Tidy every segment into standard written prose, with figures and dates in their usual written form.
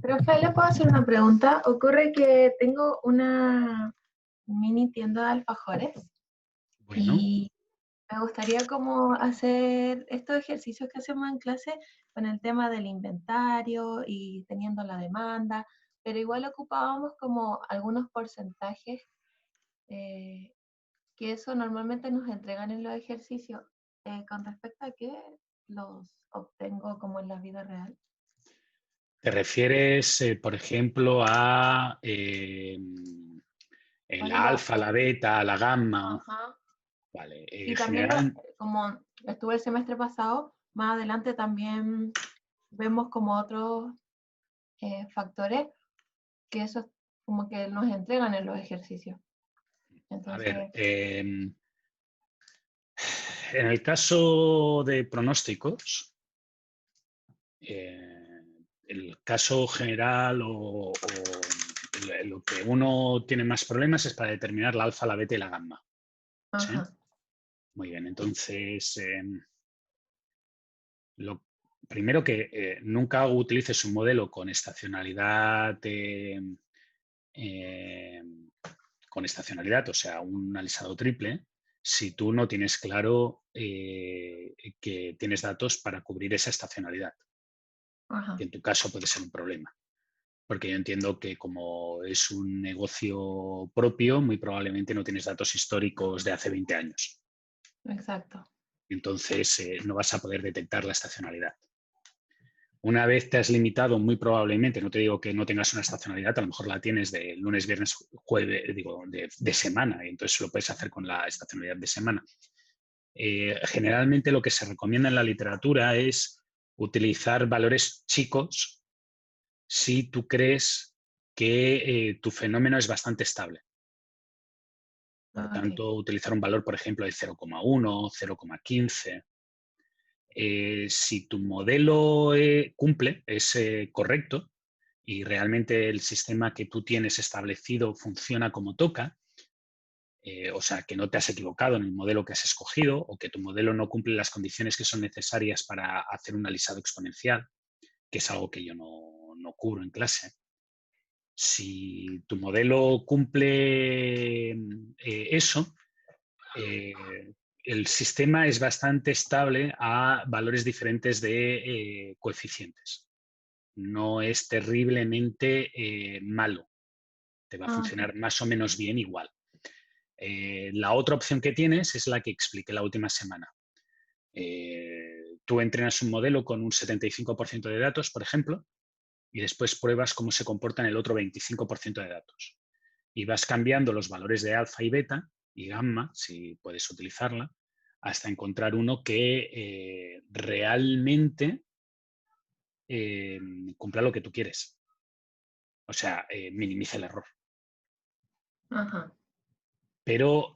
Profe, ¿le puedo hacer una pregunta? Ocurre que tengo una mini tienda de alfajores Bueno, y me gustaría como hacer estos ejercicios que hacemos en clase con el tema del inventario y teniendo la demanda, pero igual ocupábamos como algunos porcentajes eh, que eso normalmente nos entregan en los ejercicios. Con respecto a qué los obtengo como en la vida real. te refieres, por ejemplo, a ¿Cuál es la la? alfa, la beta, la gamma. Ajá. Vale, Y en también, general, como estuve el semestre pasado, más adelante también vemos como otros factores que esos como que nos entregan en los ejercicios. a ver, Entonces, en el caso de pronósticos, eh, el caso general o lo que uno tiene más problemas es para determinar la alfa, la beta y la gamma. ¿Sí? ajá, Muy bien, entonces, lo primero que nunca utilices un modelo eh, con estacionalidad, o sea, un alisado triple, si tú no tienes claro que tienes datos para cubrir esa estacionalidad, que ajá, en tu caso puede ser un problema. Porque yo entiendo que como es un negocio propio, muy probablemente no tienes datos históricos de hace 20 años. exacto. Entonces, no vas a poder detectar la estacionalidad. Una vez te has limitado, muy probablemente, no te digo que no tengas una estacionalidad, a lo mejor la tienes de lunes, viernes, jueves, digo, de semana, y entonces lo puedes hacer con la estacionalidad de semana. Generalmente lo que se recomienda en la literatura es utilizar valores chicos si tú crees que tu fenómeno es bastante estable. Por Ah, ok. tanto, utilizar un valor, por ejemplo, de 0,1, 0,15. Si tu modelo cumple, es correcto y realmente el sistema que tú tienes establecido funciona como toca, o sea, que no te has equivocado en el modelo que has escogido o que tu modelo no cumple las condiciones que son necesarias para hacer un alisado exponencial, que es algo que yo no cubro en clase. Si tu modelo cumple eso, eh, el sistema es bastante estable a valores diferentes de coeficientes. No es terriblemente malo. Te va a Ah, ok. funcionar más o menos bien igual. La otra opción que tienes es la que expliqué la última semana. Tú entrenas un modelo con un 75% de datos, por ejemplo, y después pruebas cómo se comporta en el otro 25% de datos. Y vas cambiando los valores de alfa y beta y gamma, si puedes utilizarla, hasta encontrar uno que realmente eh, cumpla lo que tú quieres. O sea, minimiza el error. Ajá. Pero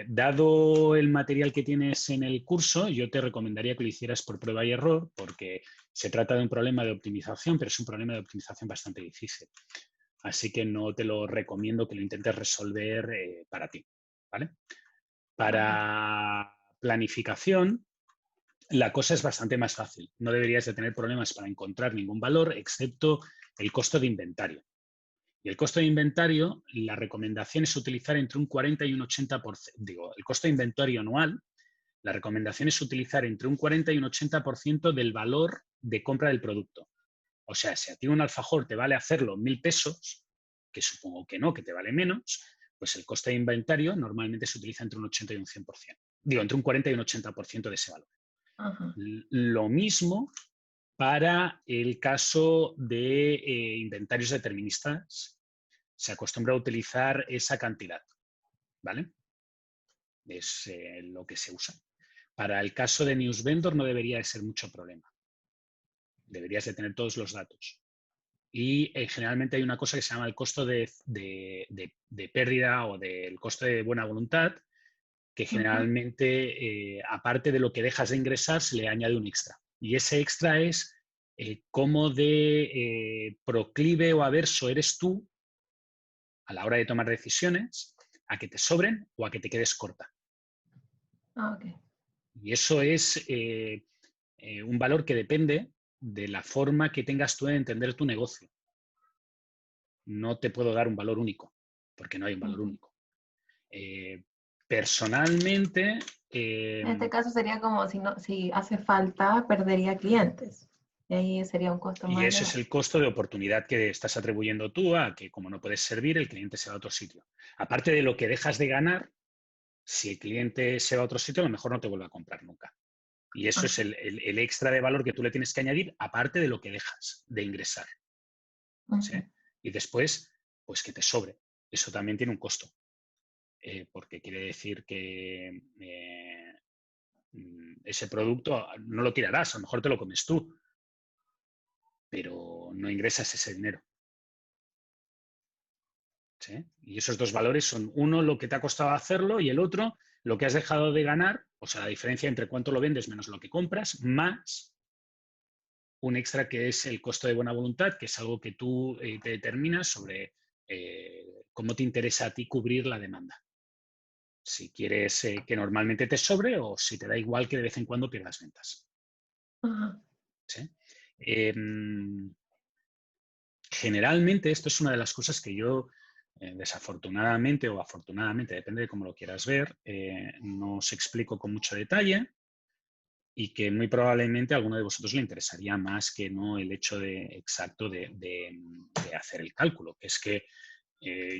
dado el material que tienes en el curso, yo te recomendaría que lo hicieras por prueba y error, porque se trata de un problema de optimización, pero es un problema de optimización bastante difícil. Así que no te lo recomiendo que lo intentes resolver para ti. ¿Vale? Ajá. Para planificación, la cosa es bastante más fácil. No deberías de tener problemas para encontrar ningún valor, excepto el costo de inventario. Y el costo de inventario, la recomendación es utilizar entre un 40 y un 80%. Digo, el costo de inventario anual, la recomendación es utilizar entre un 40 y un 80% del valor de compra del producto. O sea, si a ti un alfajor te vale hacerlo 1.000 pesos, que supongo que no, que te vale menos, pues el coste de inventario normalmente se utiliza entre un 80 y un 100%. Digo, entre un 40 y un 80% de ese valor. Ajá. Lo mismo para el caso de inventarios deterministas. Se acostumbra a utilizar esa cantidad, ¿vale? Es lo que se usa. Para el caso de News Vendor no debería de ser mucho problema. Deberías de tener todos los datos. Y generalmente hay una cosa que se llama el costo de pérdida o del costo de buena voluntad, que Ujú. generalmente, aparte de lo que dejas de ingresar, se le añade un extra. Y ese extra es cómo de proclive o averso eres tú a la hora de tomar decisiones a que te sobren o a que te quedes corta. Ah, ok. Y eso es un valor que depende de la forma que tengas tú de entender tu negocio. no te puedo dar un valor único, porque no hay un valor único. Personalmente... En este caso sería como si hace falta, perdería clientes. Y ahí sería un costo Y más ese es elevado. el costo de oportunidad que estás atribuyendo tú a que, como no puedes servir, el cliente se va a otro sitio. Aparte de lo que dejas de ganar, si el cliente se va a otro sitio, a lo mejor no te vuelve a comprar nunca. Y eso es el extra de valor que tú le tienes que añadir, aparte de lo que dejas de ingresar. ¿Sí? Y después, pues que te sobre. Eso también tiene un costo. Porque quiere decir que ese producto no lo tirarás, a lo mejor te lo comes tú, pero no ingresas ese dinero. ¿Sí? Y esos dos valores son, uno, lo que te ha costado hacerlo, y el otro, lo que has dejado de ganar, o sea, la diferencia entre cuánto lo vendes menos lo que compras, más un extra que es el costo de buena voluntad, que es algo que tú te determinas sobre cómo te interesa a ti cubrir la demanda. Si quieres que normalmente te sobre o si te da igual que de vez en cuando pierdas ventas. ¿Sí? Generalmente esto es una de las cosas que yo, desafortunadamente o afortunadamente, depende de cómo lo quieras ver, no os explico con mucho detalle y que muy probablemente a alguno de vosotros le interesaría más que no el hecho exacto de hacer el cálculo, que es que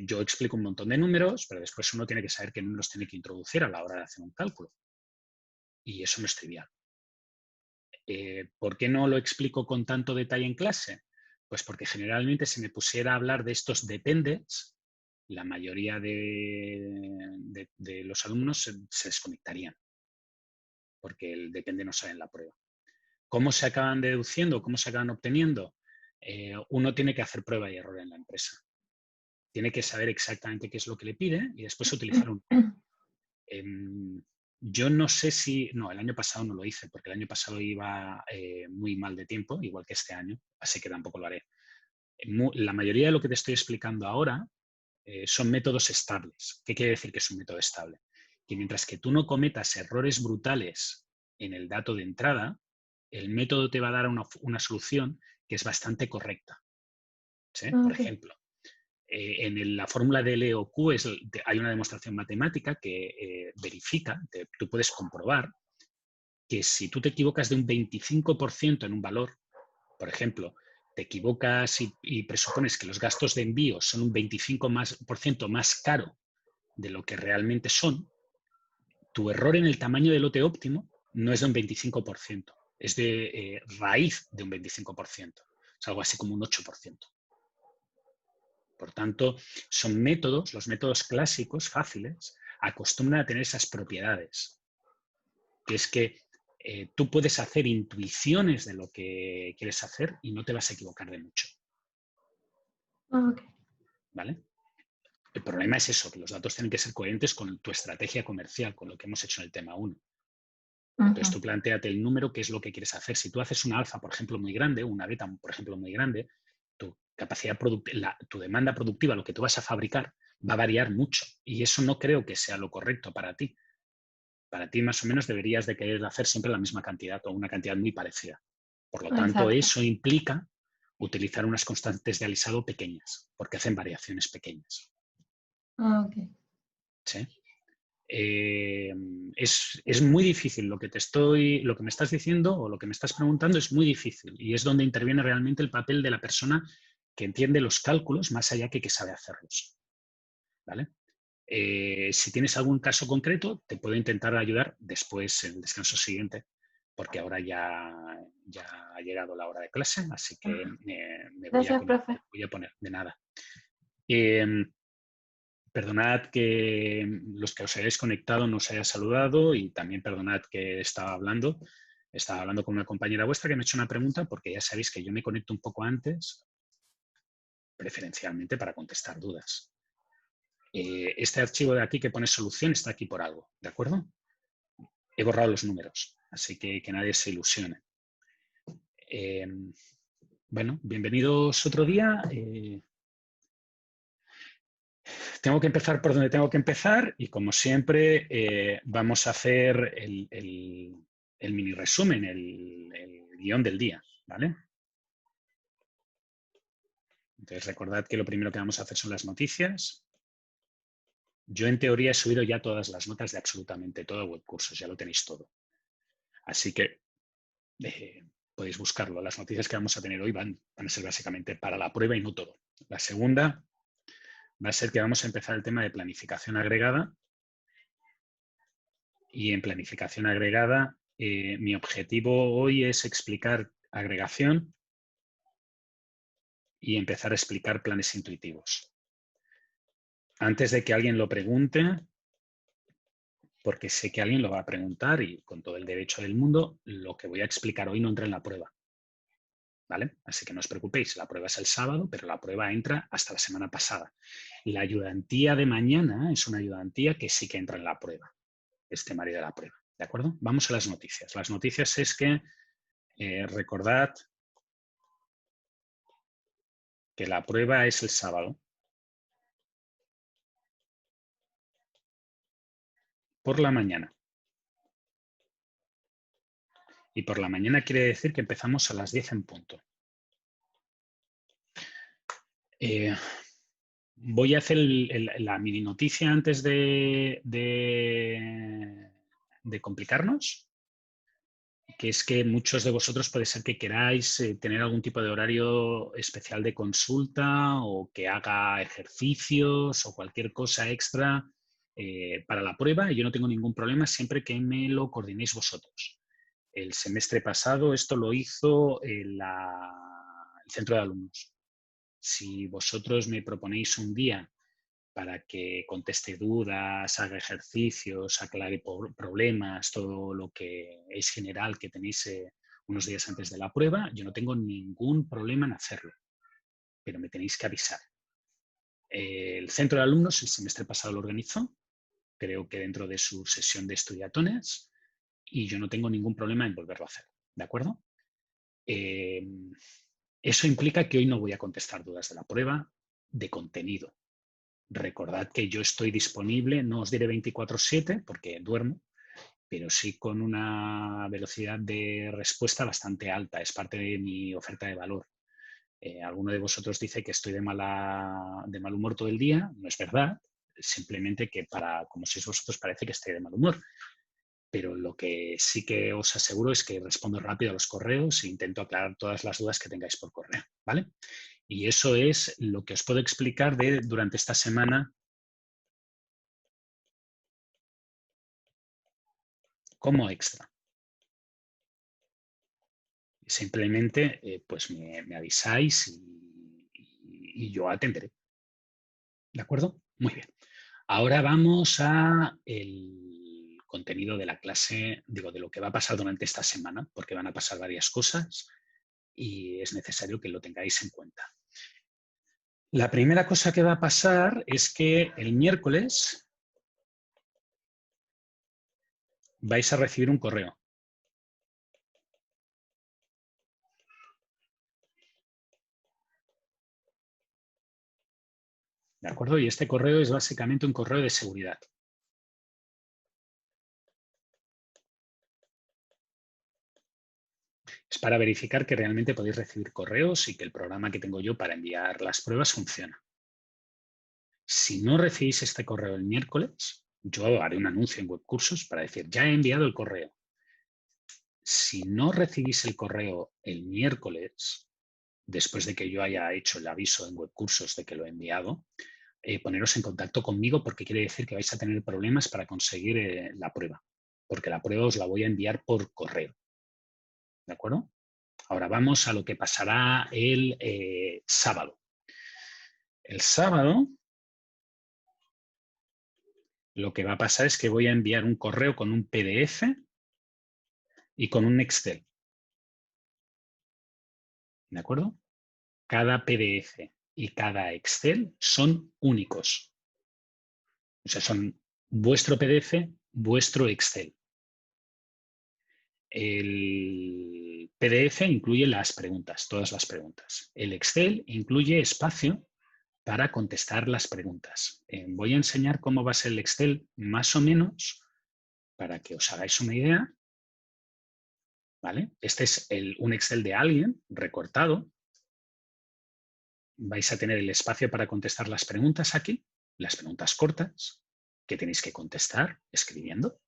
yo explico un montón de números, pero después uno tiene que saber qué números tiene que introducir a la hora de hacer un cálculo. Y eso no es trivial. ¿Por qué no lo explico con tanto detalle en clase? Pues porque generalmente si me pusiera a hablar de estos dependes, la mayoría de los alumnos se desconectarían, porque el depende no sale en la prueba. ¿Cómo se acaban deduciendo? ¿Cómo se acaban obteniendo? Uno tiene que hacer prueba y error en la empresa. Tiene que saber exactamente qué es lo que le pide y después utilizar un... Yo no sé si... No, el año pasado no lo hice porque el año pasado iba muy mal de tiempo, igual que este año, así que tampoco lo haré. La mayoría de lo que te estoy explicando ahora son métodos estables. ¿Qué quiere decir que es un método estable? Que mientras que tú no cometas errores brutales en el dato de entrada, el método te va a dar una solución que es bastante correcta. ¿Sí? Por ejemplo, en la fórmula de L o Q hay una demostración matemática que verifica, tú puedes comprobar que si tú te equivocas de un 25% en un valor, por ejemplo, te equivocas y presupones que los gastos de envío son un 25% más caro de lo que realmente son, tu error en el tamaño del lote óptimo no es de un 25%, es de raíz de un 25%, es algo así como un 8%. Por tanto, son métodos, los métodos clásicos, fáciles, acostumbran a tener esas propiedades, que es que tú puedes hacer intuiciones de lo que quieres hacer y no te vas a equivocar de mucho. ¿Vale? El problema es eso, que los datos tienen que ser coherentes con tu estrategia comercial, con lo que hemos hecho en el tema 1. Entonces tú plantéate el número, qué es lo que quieres hacer. Si tú haces una alfa, por ejemplo, muy grande, una beta, por ejemplo, muy grande, tu capacidad productiva, tu demanda productiva, lo que tú vas a fabricar, va a variar mucho. Y eso no creo que sea lo correcto para ti. Para ti, más o menos, deberías de querer hacer siempre la misma cantidad o una cantidad muy parecida. Por lo tanto, eso implica utilizar unas constantes de alisado pequeñas, porque hacen variaciones pequeñas. ¿Sí? Es muy difícil lo que me estás diciendo o lo que me estás preguntando es muy difícil y es donde interviene realmente el papel de la persona que entiende los cálculos más allá que sabe hacerlos. ¿Vale? Si tienes algún caso concreto, te puedo intentar ayudar después en el descanso siguiente, porque ahora ya ha llegado la hora de clase, así que me voy a poner de nada. Perdonad que los que os hayáis conectado no os haya saludado y también perdonad que estaba hablando con una compañera vuestra que me ha hecho una pregunta porque ya sabéis que yo me conecto un poco antes, preferencialmente para contestar dudas. Este archivo de aquí que pone solución está aquí por algo, ¿de acuerdo? He borrado los números, así que nadie se ilusione. Bueno, bienvenidos otro día. Tengo que empezar por donde tengo que empezar y, como siempre, vamos a hacer el mini resumen, el guión del día, ¿vale? Entonces, recordad que lo primero que vamos a hacer son las noticias. Yo, en teoría, he subido ya todas las notas de absolutamente todo el webcursos, ya lo tenéis todo. Así que podéis buscarlo. Las noticias que vamos a tener hoy van a ser básicamente para la prueba y no todo. La segunda va a ser que vamos a empezar el tema de planificación agregada. Y en planificación agregada, mi objetivo hoy es explicar agregación y empezar a explicar planes intuitivos. Antes de que alguien lo pregunte, porque sé que alguien lo va a preguntar y con todo el derecho del mundo, lo que voy a explicar hoy no entra en la prueba. ¿Vale? Así que no os preocupéis, la prueba es el sábado, pero la prueba entra hasta la semana pasada. La ayudantía de mañana es una ayudantía que sí que entra en la prueba, es temario de la prueba. ¿De acuerdo? Vamos a las noticias. Las noticias es que recordad que la prueba es el sábado. Por la mañana. Y por la mañana quiere decir que empezamos a las 10 en punto. Voy a hacer la mini noticia antes de complicarnos, que es que muchos de vosotros puede ser que queráis tener algún tipo de horario especial de consulta o que haga ejercicios o cualquier cosa extra para la prueba. Y yo no tengo ningún problema siempre que me lo coordinéis vosotros. El semestre pasado esto lo hizo el centro de alumnos. Si vosotros me proponéis un día para que conteste dudas, haga ejercicios, aclare problemas, todo lo que es general que tenéis unos días antes de la prueba, yo no tengo ningún problema en hacerlo, pero me tenéis que avisar. El centro de alumnos el semestre pasado lo organizó, creo que dentro de su sesión de estudiatones, y yo no tengo ningún problema en volverlo a hacer, ¿de acuerdo? Eso implica que hoy no voy a contestar dudas de la prueba de contenido. Recordad que yo estoy disponible, no os diré 24/7 porque duermo, pero sí con una velocidad de respuesta bastante alta. Es parte de mi oferta de valor. Alguno de vosotros dice que estoy de mal humor todo el día. No es verdad. Simplemente que como sois vosotros parece que estoy de mal humor. Pero lo que sí que os aseguro es que respondo rápido a los correos e intento aclarar todas las dudas que tengáis por correo, ¿vale? Y eso es lo que os puedo explicar durante esta semana como extra. Simplemente pues me avisáis y yo atenderé. ¿De acuerdo? Muy bien. Ahora vamos a el contenido de la clase, digo, de lo que va a pasar durante esta semana, porque van a pasar varias cosas y es necesario que lo tengáis en cuenta. La primera cosa que va a pasar es que el miércoles vais a recibir un correo. ¿De acuerdo? Y este correo es básicamente un correo de seguridad. Es para verificar que realmente podéis recibir correos y que el programa que tengo yo para enviar las pruebas funciona. Si no recibís este correo el miércoles, yo haré un anuncio en Webcursos para decir, ya he enviado el correo. Si no recibís el correo el miércoles, después de que yo haya hecho el aviso en Webcursos de que lo he enviado, poneros en contacto conmigo porque quiere decir que vais a tener problemas para conseguir la prueba, porque la prueba os la voy a enviar por correo. ¿De acuerdo? Ahora vamos a lo que pasará el sábado. El sábado lo que va a pasar es que voy a enviar un correo con un PDF y con un Excel. ¿De acuerdo? Cada PDF y cada Excel son únicos. O sea, son vuestro PDF, vuestro Excel. El PDF incluye las preguntas, todas las preguntas. El Excel incluye espacio para contestar las preguntas. Voy a enseñar cómo va a ser el Excel más o menos para que os hagáis una idea. ¿Vale? Este es un Excel de alguien recortado vais a tener el espacio para contestar las preguntas aquí, las preguntas cortas, que tenéis que contestar escribiendo.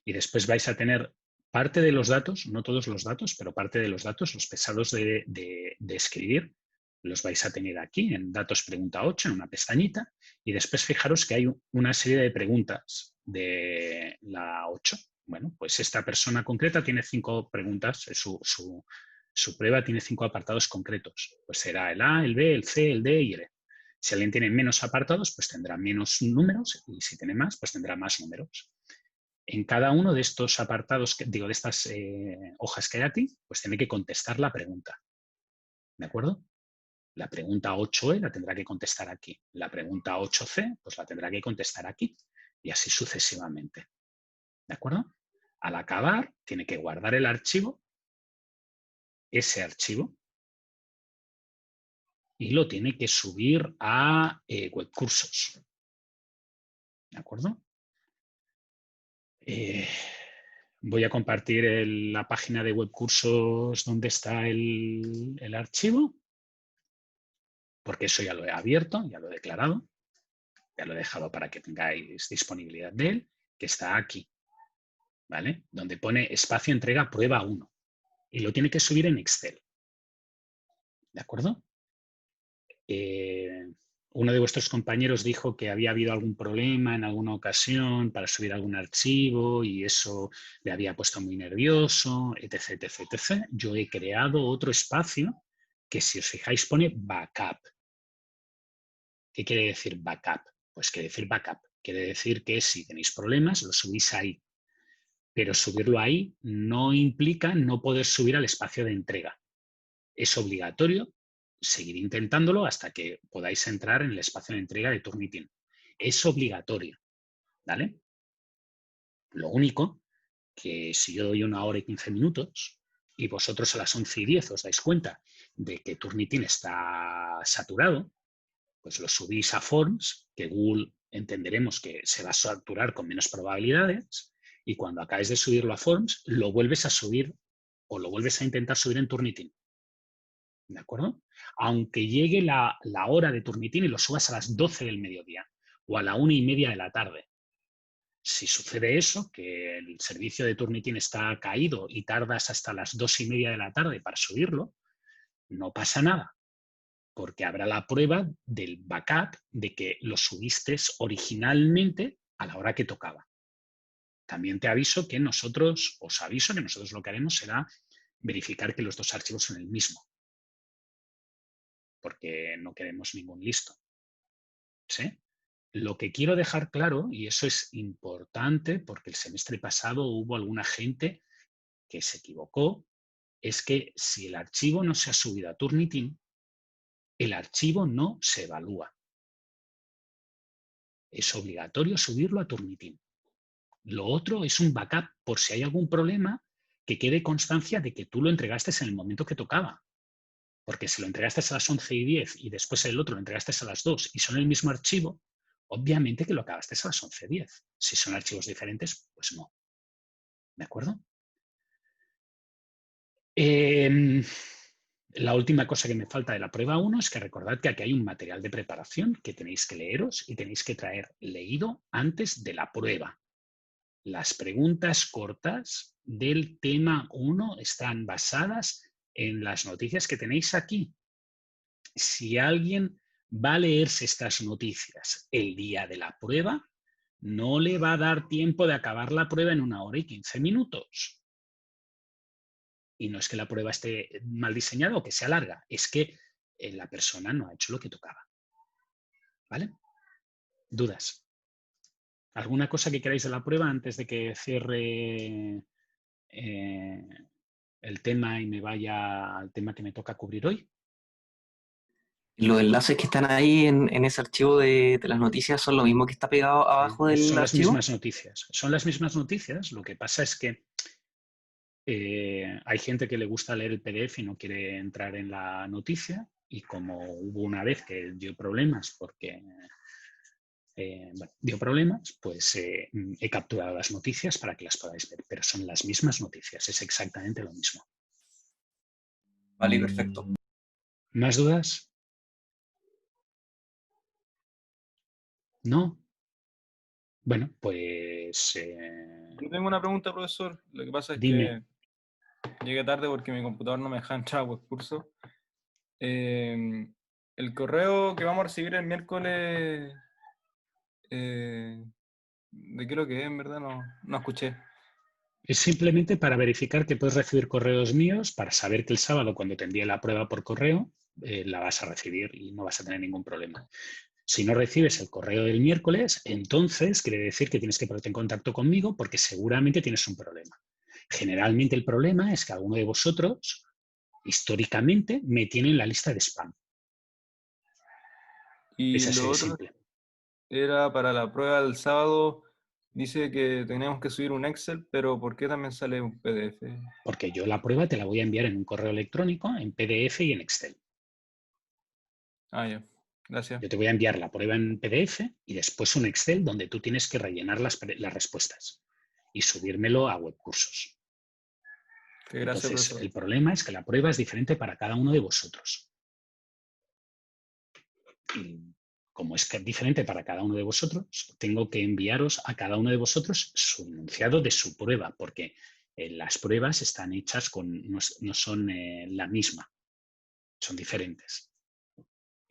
Y después vais a tener parte de los datos, no todos los datos, pero parte de los datos, los pesados de escribir, los vais a tener aquí en datos pregunta 8, en una pestañita. Y después fijaros que hay una serie de preguntas de la 8. Bueno, pues esta persona concreta tiene 5 preguntas, su prueba tiene 5 apartados concretos. Pues será el A, el B, el C, el D y el E. Si alguien tiene menos apartados, pues tendrá menos números, y si tiene más, pues tendrá más números. En cada uno de estos apartados, de estas hojas que hay aquí, pues tiene que contestar la pregunta. ¿De acuerdo? La pregunta 8E la tendrá que contestar aquí. La pregunta 8C, pues la tendrá que contestar aquí. Y así sucesivamente. ¿De acuerdo? Al acabar, tiene que guardar el archivo, ese archivo, y lo tiene que subir a webcursos. ¿De acuerdo? Voy a compartir la página de webcursos donde está el archivo, porque eso ya lo he abierto, ya lo he declarado, ya lo he dejado para que tengáis disponibilidad de él, que está aquí, ¿vale? Donde pone espacio entrega prueba 1 y lo tiene que subir en Excel. ¿De acuerdo? Uno de vuestros compañeros dijo que había habido algún problema en alguna ocasión para subir algún archivo y eso le había puesto muy nervioso, etc, etc, etc. Yo he creado otro espacio que, si os fijáis, pone backup. ¿Qué quiere decir backup? Pues quiere decir backup. Quiere decir que si tenéis problemas, lo subís ahí. Pero subirlo ahí no implica no poder subir al espacio de entrega. Es obligatorio seguir intentándolo hasta que podáis entrar en el espacio de entrega de Turnitin. Es obligatorio, ¿vale? Lo único que si yo doy 1 hora y 15 minutos y vosotros a las 11:10 os dais cuenta de que Turnitin está saturado, pues lo subís a Forms, que Google entenderemos que se va a saturar con menos probabilidades, y cuando acabes de subirlo a Forms, lo vuelves a subir o lo vuelves a intentar subir en Turnitin. ¿De acuerdo? Aunque llegue la hora de Turnitin y lo subas a las 12 del mediodía o a la 1:30 de la tarde. Si sucede eso, que el servicio de Turnitin está caído y tardas hasta las 2:30 de la tarde para subirlo, no pasa nada, porque habrá la prueba del backup de que lo subiste originalmente a la hora que tocaba. También te aviso que os aviso que nosotros lo que haremos será verificar que los dos archivos son el mismo, porque no queremos ningún listo. ¿Sí? Lo que quiero dejar claro, y eso es importante porque el semestre pasado hubo alguna gente que se equivocó, es que si el archivo no se ha subido a Turnitin, el archivo no se evalúa. Es obligatorio subirlo a Turnitin. Lo otro es un backup por si hay algún problema, que quede constancia de que tú lo entregaste en el momento que tocaba. Porque si lo entregaste a las 11:10 y después el otro lo entregaste a las 2 y son el mismo archivo, obviamente que lo acabaste a las 11:10. Si son archivos diferentes, pues no. ¿De acuerdo? La última cosa que me falta de la prueba 1 es que recordad que aquí hay un material de preparación que tenéis que leeros y tenéis que traer leído antes de la prueba. Las preguntas cortas del tema 1 están basadas en las noticias que tenéis aquí. Si alguien va a leerse estas noticias el día de la prueba, no le va a dar tiempo de acabar la prueba en 1 hora y 15 minutos. Y no es que la prueba esté mal diseñada o que sea larga, es que la persona no ha hecho lo que tocaba. ¿Vale? ¿Dudas? ¿Alguna cosa que queráis de la prueba antes de que cierre el tema y me vaya al tema que me toca cubrir hoy? Los enlaces que están ahí en ese archivo de las noticias son lo mismo que está pegado abajo del Son las archivo. mismas noticias. Son las mismas noticias. Lo que pasa es que hay gente que le gusta leer el PDF y no quiere entrar en la noticia, y como hubo una vez que dio problemas porque dio problemas, pues he capturado las noticias para que las podáis ver, pero son las mismas noticias, es exactamente lo mismo. Vale, perfecto. ¿Más dudas? ¿No? Bueno, pues Yo tengo una pregunta, profesor. Lo que pasa es dime. que llegué tarde porque mi computador no me deja entrar a Webcurso. El correo que vamos a recibir el miércoles, ¿de qué es lo que es? En verdad no escuché. Es simplemente para verificar que puedes recibir correos míos, para saber que el sábado, cuando te envíe la prueba por correo, la vas a recibir y no vas a tener ningún problema. Si no recibes el correo del miércoles, entonces quiere decir que tienes que ponerte en contacto conmigo porque seguramente tienes un problema. Generalmente el problema es que alguno de vosotros, históricamente, me tiene en la lista de spam. Y Es así lo de otro simple. era para la prueba del sábado. Dice que tenemos que subir un Excel, pero ¿por qué también sale un PDF? Porque yo la prueba te la voy a enviar en un correo electrónico, en PDF y en Excel. Ah, ya. Gracias. Yo te voy a enviar la prueba en PDF y después un Excel donde tú tienes que rellenar las respuestas y subírmelo a Webcursos. Que gracias, Entonces, profesor. el problema es que la prueba es diferente para cada uno de vosotros. Y como es que es diferente para cada uno de vosotros, tengo que enviaros a cada uno de vosotros su enunciado de su prueba, porque las pruebas están hechas no son la misma, son diferentes.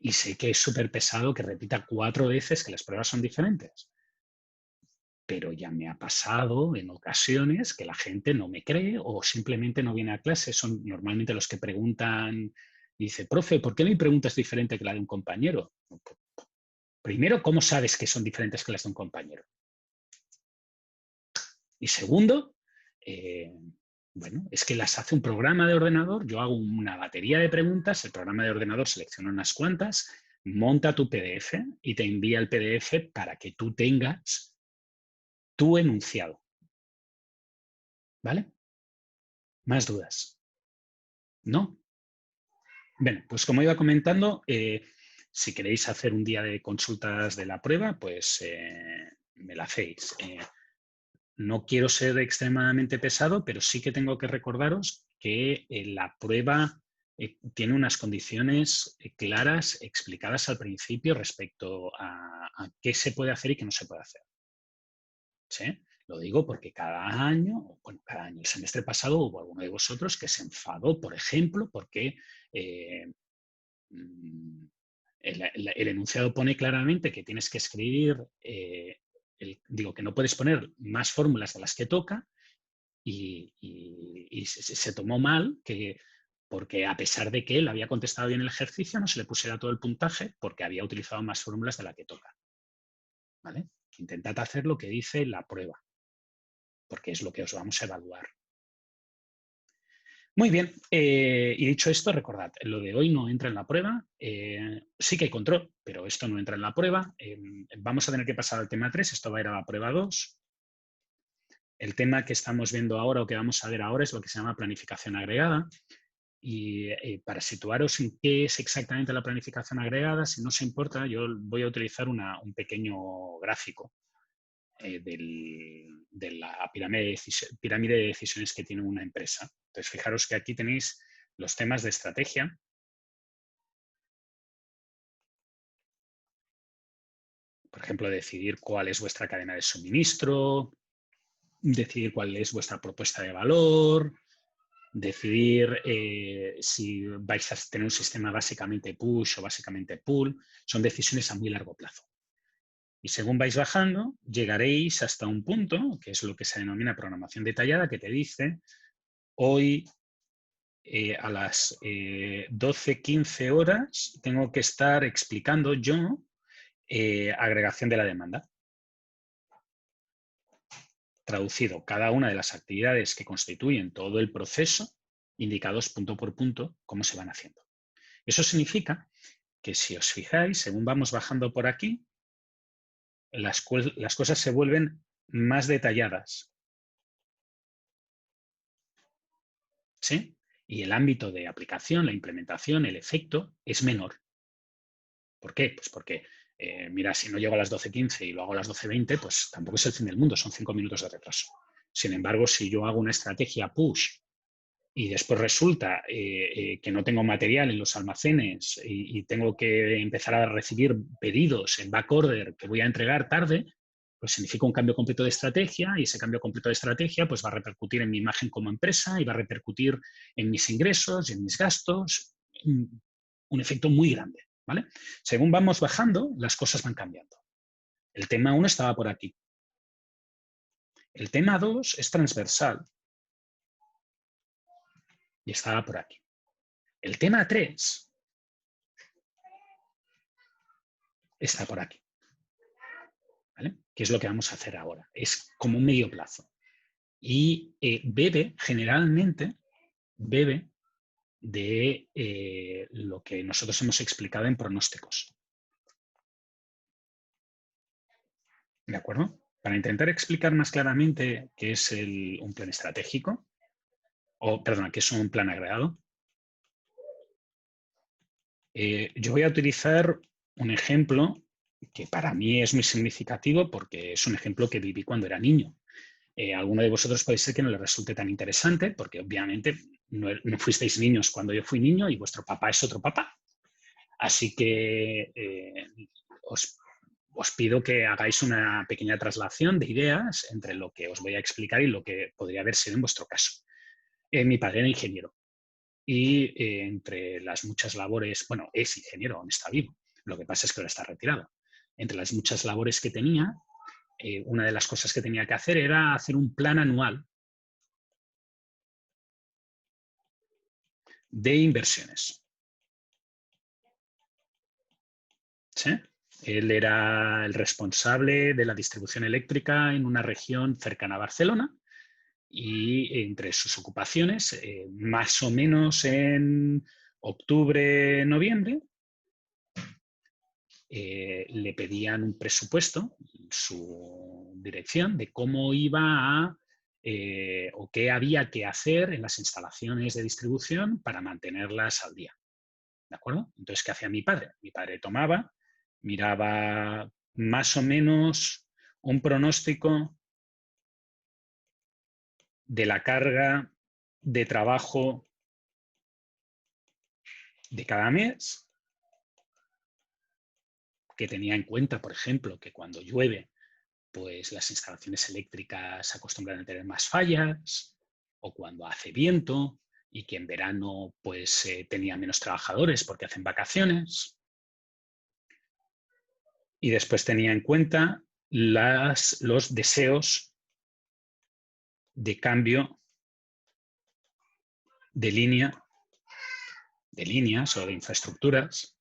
Y sé que es súper pesado que repita 4 veces que las pruebas son diferentes. Pero ya me ha pasado en ocasiones que la gente no me cree o simplemente no viene a clase. Son normalmente los que preguntan y dice, profe, ¿por qué mi pregunta es diferente que la de un compañero? Primero, ¿cómo sabes que son diferentes que las de un compañero? Y segundo, bueno, es que las hace un programa de ordenador, yo hago una batería de preguntas, el programa de ordenador selecciona unas cuantas, monta tu PDF y te envía el PDF para que tú tengas tu enunciado. ¿Vale? ¿Más dudas? ¿No? Bueno, pues como iba comentando, si queréis hacer un día de consultas de la prueba, pues me la hacéis. No quiero ser extremadamente pesado, pero sí que tengo que recordaros que la prueba tiene unas condiciones claras explicadas al principio respecto a qué se puede hacer y qué no se puede hacer. ¿Sí? Lo digo porque cada año, el semestre pasado hubo alguno de vosotros que se enfadó, por ejemplo, porque el enunciado pone claramente que tienes que escribir, digo que no puedes poner más fórmulas de las que toca y se tomó mal porque a pesar de que él había contestado bien el ejercicio, no se le pusiera todo el puntaje porque había utilizado más fórmulas de la que toca. ¿Vale? Intentad hacer lo que dice la prueba, porque es lo que os vamos a evaluar. Muy bien, y dicho esto, recordad, lo de hoy no entra en la prueba, sí que hay control, pero esto no entra en la prueba. Vamos a tener que pasar al tema 3, esto va a ir a la prueba 2. El tema que estamos viendo ahora o que vamos a ver ahora es lo que se llama planificación agregada. Y para situaros en qué es exactamente la planificación agregada, si no os importa, yo voy a utilizar un pequeño gráfico de la pirámide de decisiones que tiene una empresa. Entonces, fijaros que aquí tenéis los temas de estrategia. Por ejemplo, decidir cuál es vuestra cadena de suministro, decidir cuál es vuestra propuesta de valor, decidir si vais a tener un sistema básicamente push o básicamente pull. Son decisiones a muy largo plazo. Y según vais bajando, llegaréis hasta un punto, que es lo que se denomina programación detallada, que te dice, hoy a las 12-15 horas tengo que estar explicando yo agregación de la demanda. Traducido, cada una de las actividades que constituyen todo el proceso, indicados punto por punto, cómo se van haciendo. Eso significa que si os fijáis, según vamos bajando por aquí, las cosas se vuelven más detalladas. ¿Sí? Y el ámbito de aplicación, la implementación, el efecto es menor. ¿Por qué? Pues porque, mira, si no llego a las 12:15 y lo hago a las 12:20, pues tampoco es el fin del mundo, son 5 minutos de retraso. Sin embargo, si yo hago una estrategia push y después resulta que no tengo material en los almacenes y tengo que empezar a recibir pedidos en backorder que voy a entregar tarde, pues significa un cambio completo de estrategia, y ese cambio completo de estrategia pues va a repercutir en mi imagen como empresa y va a repercutir en mis ingresos y en mis gastos. Un efecto muy grande, ¿vale? Según vamos bajando, las cosas van cambiando. El tema 1 estaba por aquí. El tema 2 es transversal y estaba por aquí. El tema 3 está por aquí. ¿Vale? ¿Qué es lo que vamos a hacer ahora? Es como un medio plazo. Y generalmente bebe de lo que nosotros hemos explicado en pronósticos. ¿De acuerdo? Para intentar explicar más claramente qué es un plan estratégico, qué es un plan agregado, yo voy a utilizar un ejemplo que para mí es muy significativo porque es un ejemplo que viví cuando era niño. Alguno de vosotros puede ser que no le resulte tan interesante porque obviamente no fuisteis niños cuando yo fui niño y vuestro papá es otro papá. Así que os pido que hagáis una pequeña traslación de ideas entre lo que os voy a explicar y lo que podría haber sido en vuestro caso. Mi padre era ingeniero y entre las muchas labores, bueno, es ingeniero, aún está vivo, lo que pasa es que ahora está retirado. Entre las muchas labores que tenía, una de las cosas que tenía que hacer era hacer un plan anual de inversiones. ¿Sí? Él era el responsable de la distribución eléctrica en una región cercana a Barcelona y entre sus ocupaciones, más o menos en octubre, noviembre, le pedían un presupuesto, su dirección, de cómo iba a o qué había que hacer en las instalaciones de distribución para mantenerlas al día. ¿De acuerdo? Entonces, ¿qué hacía mi padre? Mi padre tomaba, miraba más o menos un pronóstico de la carga de trabajo de cada mes, que tenía en cuenta, por ejemplo, que cuando llueve, pues las instalaciones eléctricas acostumbran a tener más fallas, o cuando hace viento y que en verano pues tenía menos trabajadores porque hacen vacaciones. Y después tenía en cuenta los deseos de cambio de líneas o de infraestructuras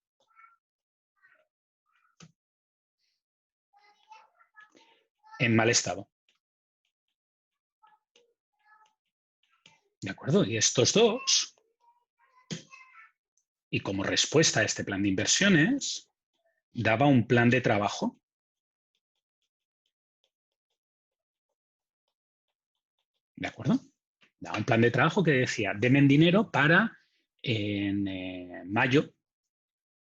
en mal estado. ¿De acuerdo? Y estos dos, y como respuesta a este plan de inversiones, daba un plan de trabajo. ¿De acuerdo? Daba un plan de trabajo que decía, denme dinero para en mayo,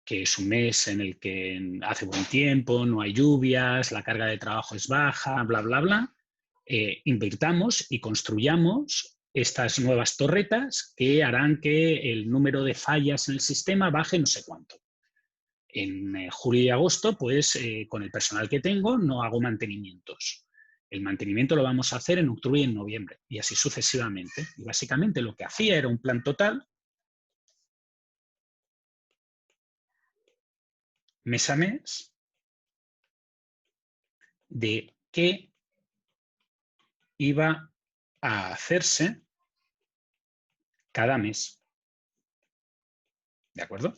que es un mes en el que hace buen tiempo, no hay lluvias, la carga de trabajo es baja, bla, bla, bla, invirtamos y construyamos estas nuevas torretas que harán que el número de fallas en el sistema baje no sé cuánto. En julio y agosto, pues con el personal que tengo no hago mantenimientos. El mantenimiento lo vamos a hacer en octubre y en noviembre, y así sucesivamente. Y básicamente lo que hacía era un plan total, mes a mes, de qué iba a hacerse cada mes. ¿De acuerdo?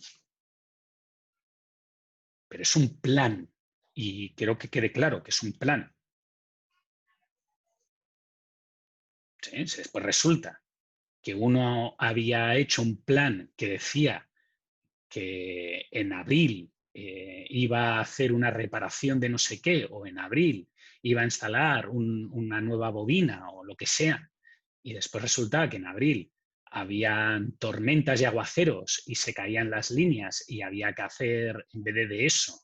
Pero es un plan, y quiero que quede claro que es un plan. ¿Sí? Después resulta que uno había hecho un plan que decía que en abril iba a hacer una reparación de no sé qué, o en abril iba a instalar una nueva bobina o lo que sea, y después resulta que en abril habían tormentas y aguaceros y se caían las líneas y había que hacer, en vez de eso,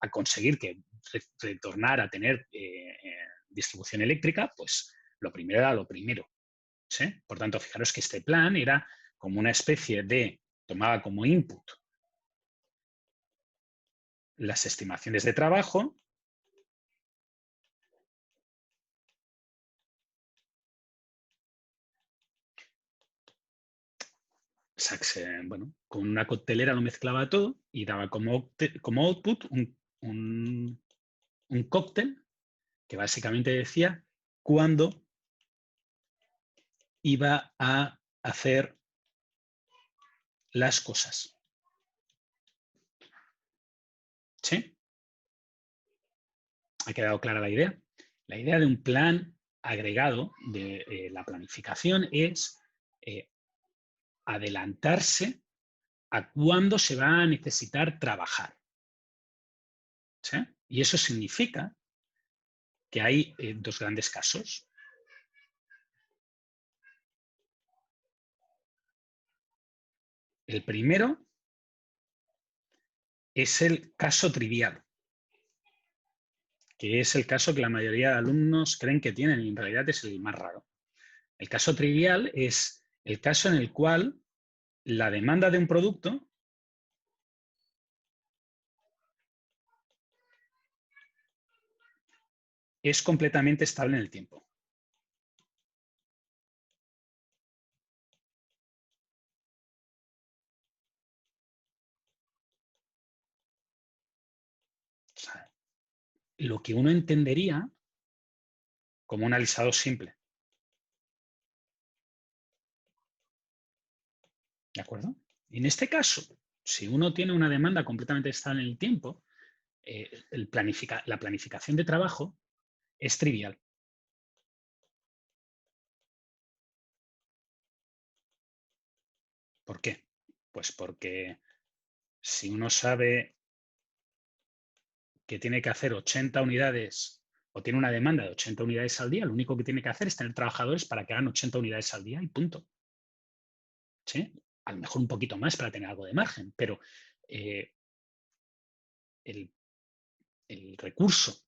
a conseguir que retornar a tener distribución eléctrica, pues lo primero era lo primero. ¿Sí? Por tanto, fijaros que este plan era como una especie de, tomaba como input las estimaciones de trabajo, bueno, con una coctelera lo mezclaba todo y daba como output un cóctel que básicamente decía cuándo iba a hacer las cosas. ¿Sí? ¿Ha quedado clara la idea? La idea de un plan agregado de la planificación es adelantarse a cuándo se va a necesitar trabajar. ¿Sí? Y eso significa que hay dos grandes casos. El primero es el caso trivial, que es el caso que la mayoría de alumnos creen que tienen y en realidad es el más raro. El caso trivial es el caso en el cual la demanda de un producto es completamente estable en el tiempo. O sea, lo que uno entendería como un alisado simple. ¿De acuerdo? En este caso, si uno tiene una demanda completamente estable en el tiempo, la planificación de trabajo es trivial. ¿Por qué? Pues porque si uno sabe que tiene que hacer 80 unidades o tiene una demanda de 80 unidades al día, lo único que tiene que hacer es tener trabajadores para que hagan 80 unidades al día y punto. ¿Sí? A lo mejor un poquito más para tener algo de margen, pero el recurso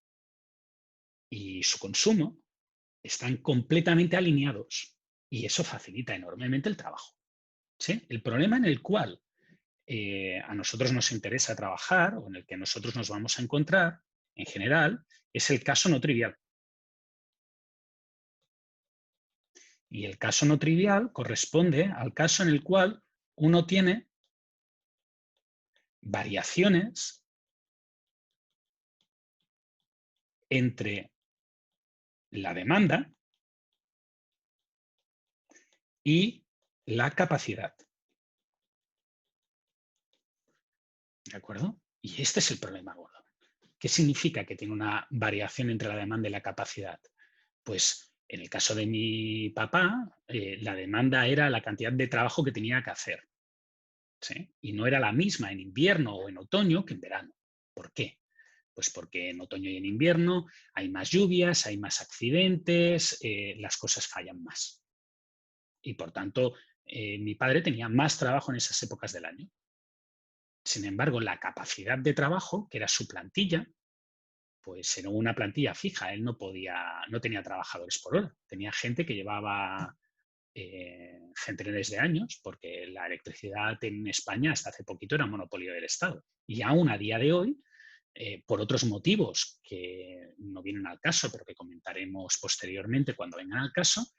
y su consumo están completamente alineados y eso facilita enormemente el trabajo. ¿Sí? El problema en el cual a nosotros nos interesa trabajar o en el que nosotros nos vamos a encontrar, en general, es el caso no trivial. Y el caso no trivial corresponde al caso en el cual uno tiene variaciones entre la demanda y la capacidad. ¿De acuerdo? Y este es el problema gordo. ¿Qué significa que tiene una variación entre la demanda y la capacidad? Pues en el caso de mi papá, la demanda era la cantidad de trabajo que tenía que hacer. ¿Sí? Y no era la misma en invierno o en otoño que en verano. ¿Por qué? Pues porque en otoño y en invierno hay más lluvias, hay más accidentes, las cosas fallan más. Y por tanto, mi padre tenía más trabajo en esas épocas del año. Sin embargo, la capacidad de trabajo, que era su plantilla, pues era una plantilla fija. Él no tenía trabajadores por hora. Tenía gente que llevaba centenares de años, porque la electricidad en España hasta hace poquito era monopolio del Estado. Y aún a día de hoy, por otros motivos que no vienen al caso, pero que comentaremos posteriormente cuando vengan al caso,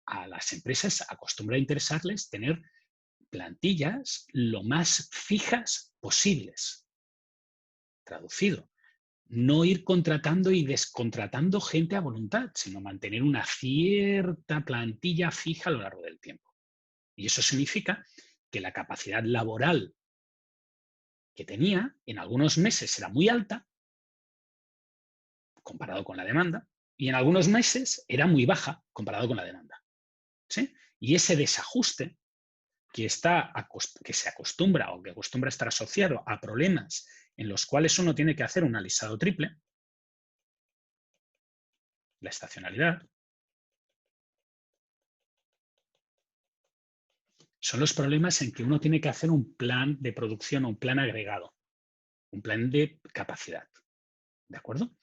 a las empresas acostumbra interesarles tener plantillas lo más fijas posibles. Traducido, no ir contratando y descontratando gente a voluntad, sino mantener una cierta plantilla fija a lo largo del tiempo. Y eso significa que la capacidad laboral que tenía en algunos meses era muy alta, comparado con la demanda, y en algunos meses era muy baja, comparado con la demanda. ¿Sí? Y ese desajuste que se acostumbra o que acostumbra a estar asociado a problemas en los cuales uno tiene que hacer un alisado triple, la estacionalidad, son los problemas en que uno tiene que hacer un plan de producción o un plan agregado, un plan de capacidad. ¿De acuerdo?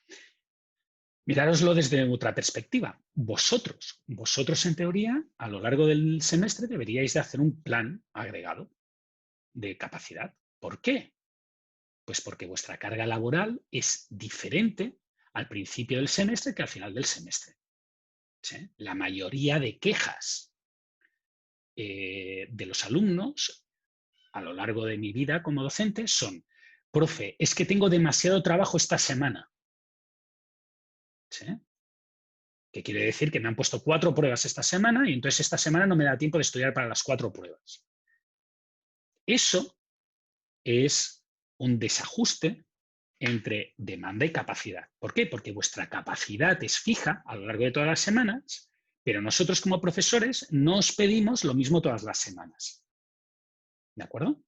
Mirároslo desde otra perspectiva. Vosotros en teoría, a lo largo del semestre deberíais de hacer un plan agregado de capacidad. ¿Por qué? Pues porque vuestra carga laboral es diferente al principio del semestre que al final del semestre. ¿Sí? La mayoría de quejas de los alumnos a lo largo de mi vida como docente son: profe, es que tengo demasiado trabajo esta semana. ¿Sí? Que quiere decir que me han puesto 4 pruebas esta semana y entonces esta semana no me da tiempo de estudiar para las 4 pruebas. Eso es un desajuste entre demanda y capacidad. ¿Por qué? Porque vuestra capacidad es fija a lo largo de todas las semanas, pero nosotros como profesores no os pedimos lo mismo todas las semanas. ¿De acuerdo?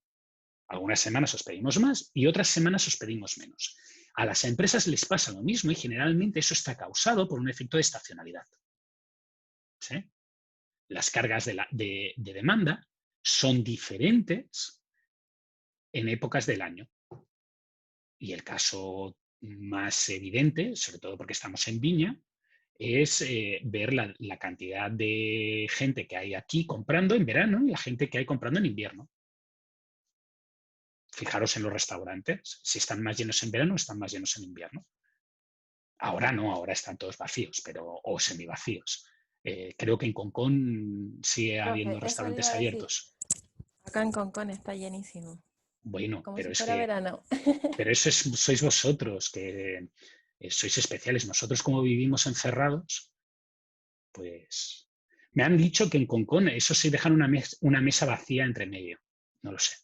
Algunas semanas os pedimos más y otras semanas os pedimos menos. A las empresas les pasa lo mismo y generalmente eso está causado por un efecto de estacionalidad. ¿Sí? Las cargas de demanda son diferentes en épocas del año. Y el caso más evidente, sobre todo porque estamos en Viña, es ver la cantidad de gente que hay aquí comprando en verano y la gente que hay comprando en invierno. Fijaros en los restaurantes, si están más llenos en verano o están más llenos en invierno. Ahora no, ahora están todos vacíos, o semivacíos. Creo que en Concón sigue habiendo Profe, eso le restaurantes iba a decir. abiertos. Acá en Concón está llenísimo, Bueno, como pero si es fuera que verano. pero eso sois vosotros, que sois especiales. Nosotros, como vivimos encerrados, pues me han dicho que en Concón eso sí dejan una mesa vacía entre medio. No lo sé.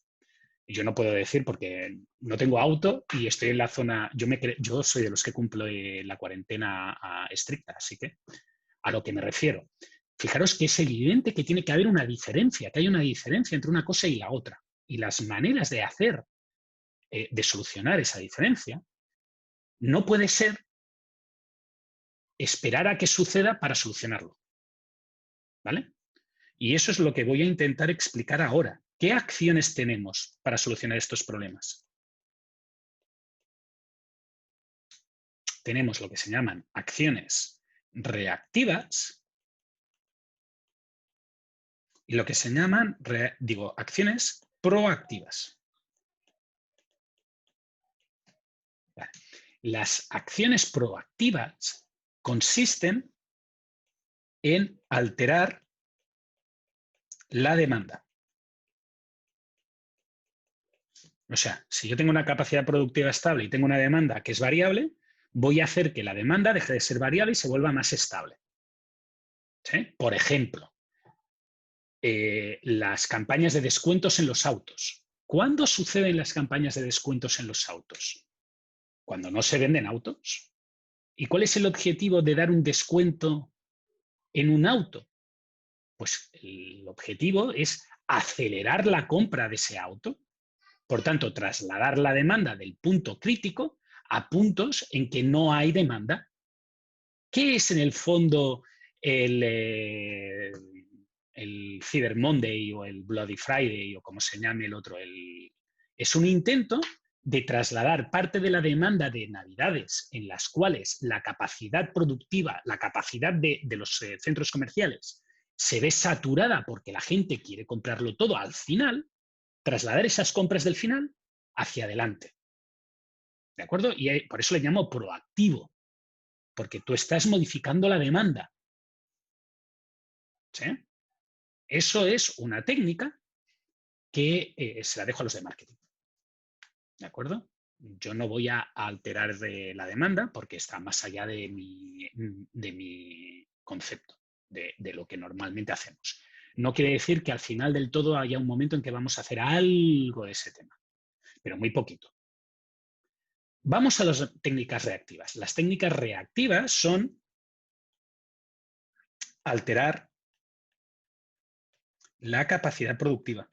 Yo no puedo decir porque no tengo auto y estoy en la zona. Yo soy de los que cumplo la cuarentena estricta, así que a lo que me refiero. Fijaros que es evidente que tiene que haber una diferencia, que hay una diferencia entre una cosa y la otra. Y las maneras de hacer, de solucionar esa diferencia, no puede ser esperar a que suceda para solucionarlo. ¿Vale? Y eso es lo que voy a intentar explicar ahora. ¿Qué acciones tenemos para solucionar estos problemas? Tenemos lo que se llaman acciones reactivas y lo que se llaman, acciones proactivas. Vale. Las acciones proactivas consisten en alterar la demanda. O sea, si yo tengo una capacidad productiva estable y tengo una demanda que es variable, voy a hacer que la demanda deje de ser variable y se vuelva más estable. ¿Sí? Por ejemplo, las campañas de descuentos en los autos. ¿Cuándo suceden las campañas de descuentos en los autos? Cuando no se venden autos. ¿Y cuál es el objetivo de dar un descuento en un auto? Pues el objetivo es acelerar la compra de ese auto. Por tanto, trasladar la demanda del punto crítico a puntos en que no hay demanda. ¿Qué es en el fondo el Cyber Monday o el Bloody Friday o como se llame el otro? Es un intento de trasladar parte de la demanda de Navidades en las cuales la capacidad productiva, la capacidad de los centros comerciales se ve saturada porque la gente quiere comprarlo todo al final, trasladar esas compras del final hacia adelante. ¿De acuerdo? Y por eso le llamo proactivo, porque tú estás modificando la demanda. ¿Sí? Eso es una técnica que se la dejo a los de marketing. ¿De acuerdo? Yo no voy a alterar la demanda porque está más allá de mi concepto, de lo que normalmente hacemos. No quiere decir que al final del todo haya un momento en que vamos a hacer algo de ese tema, pero muy poquito. Vamos a las técnicas reactivas. Las técnicas reactivas son alterar la capacidad productiva.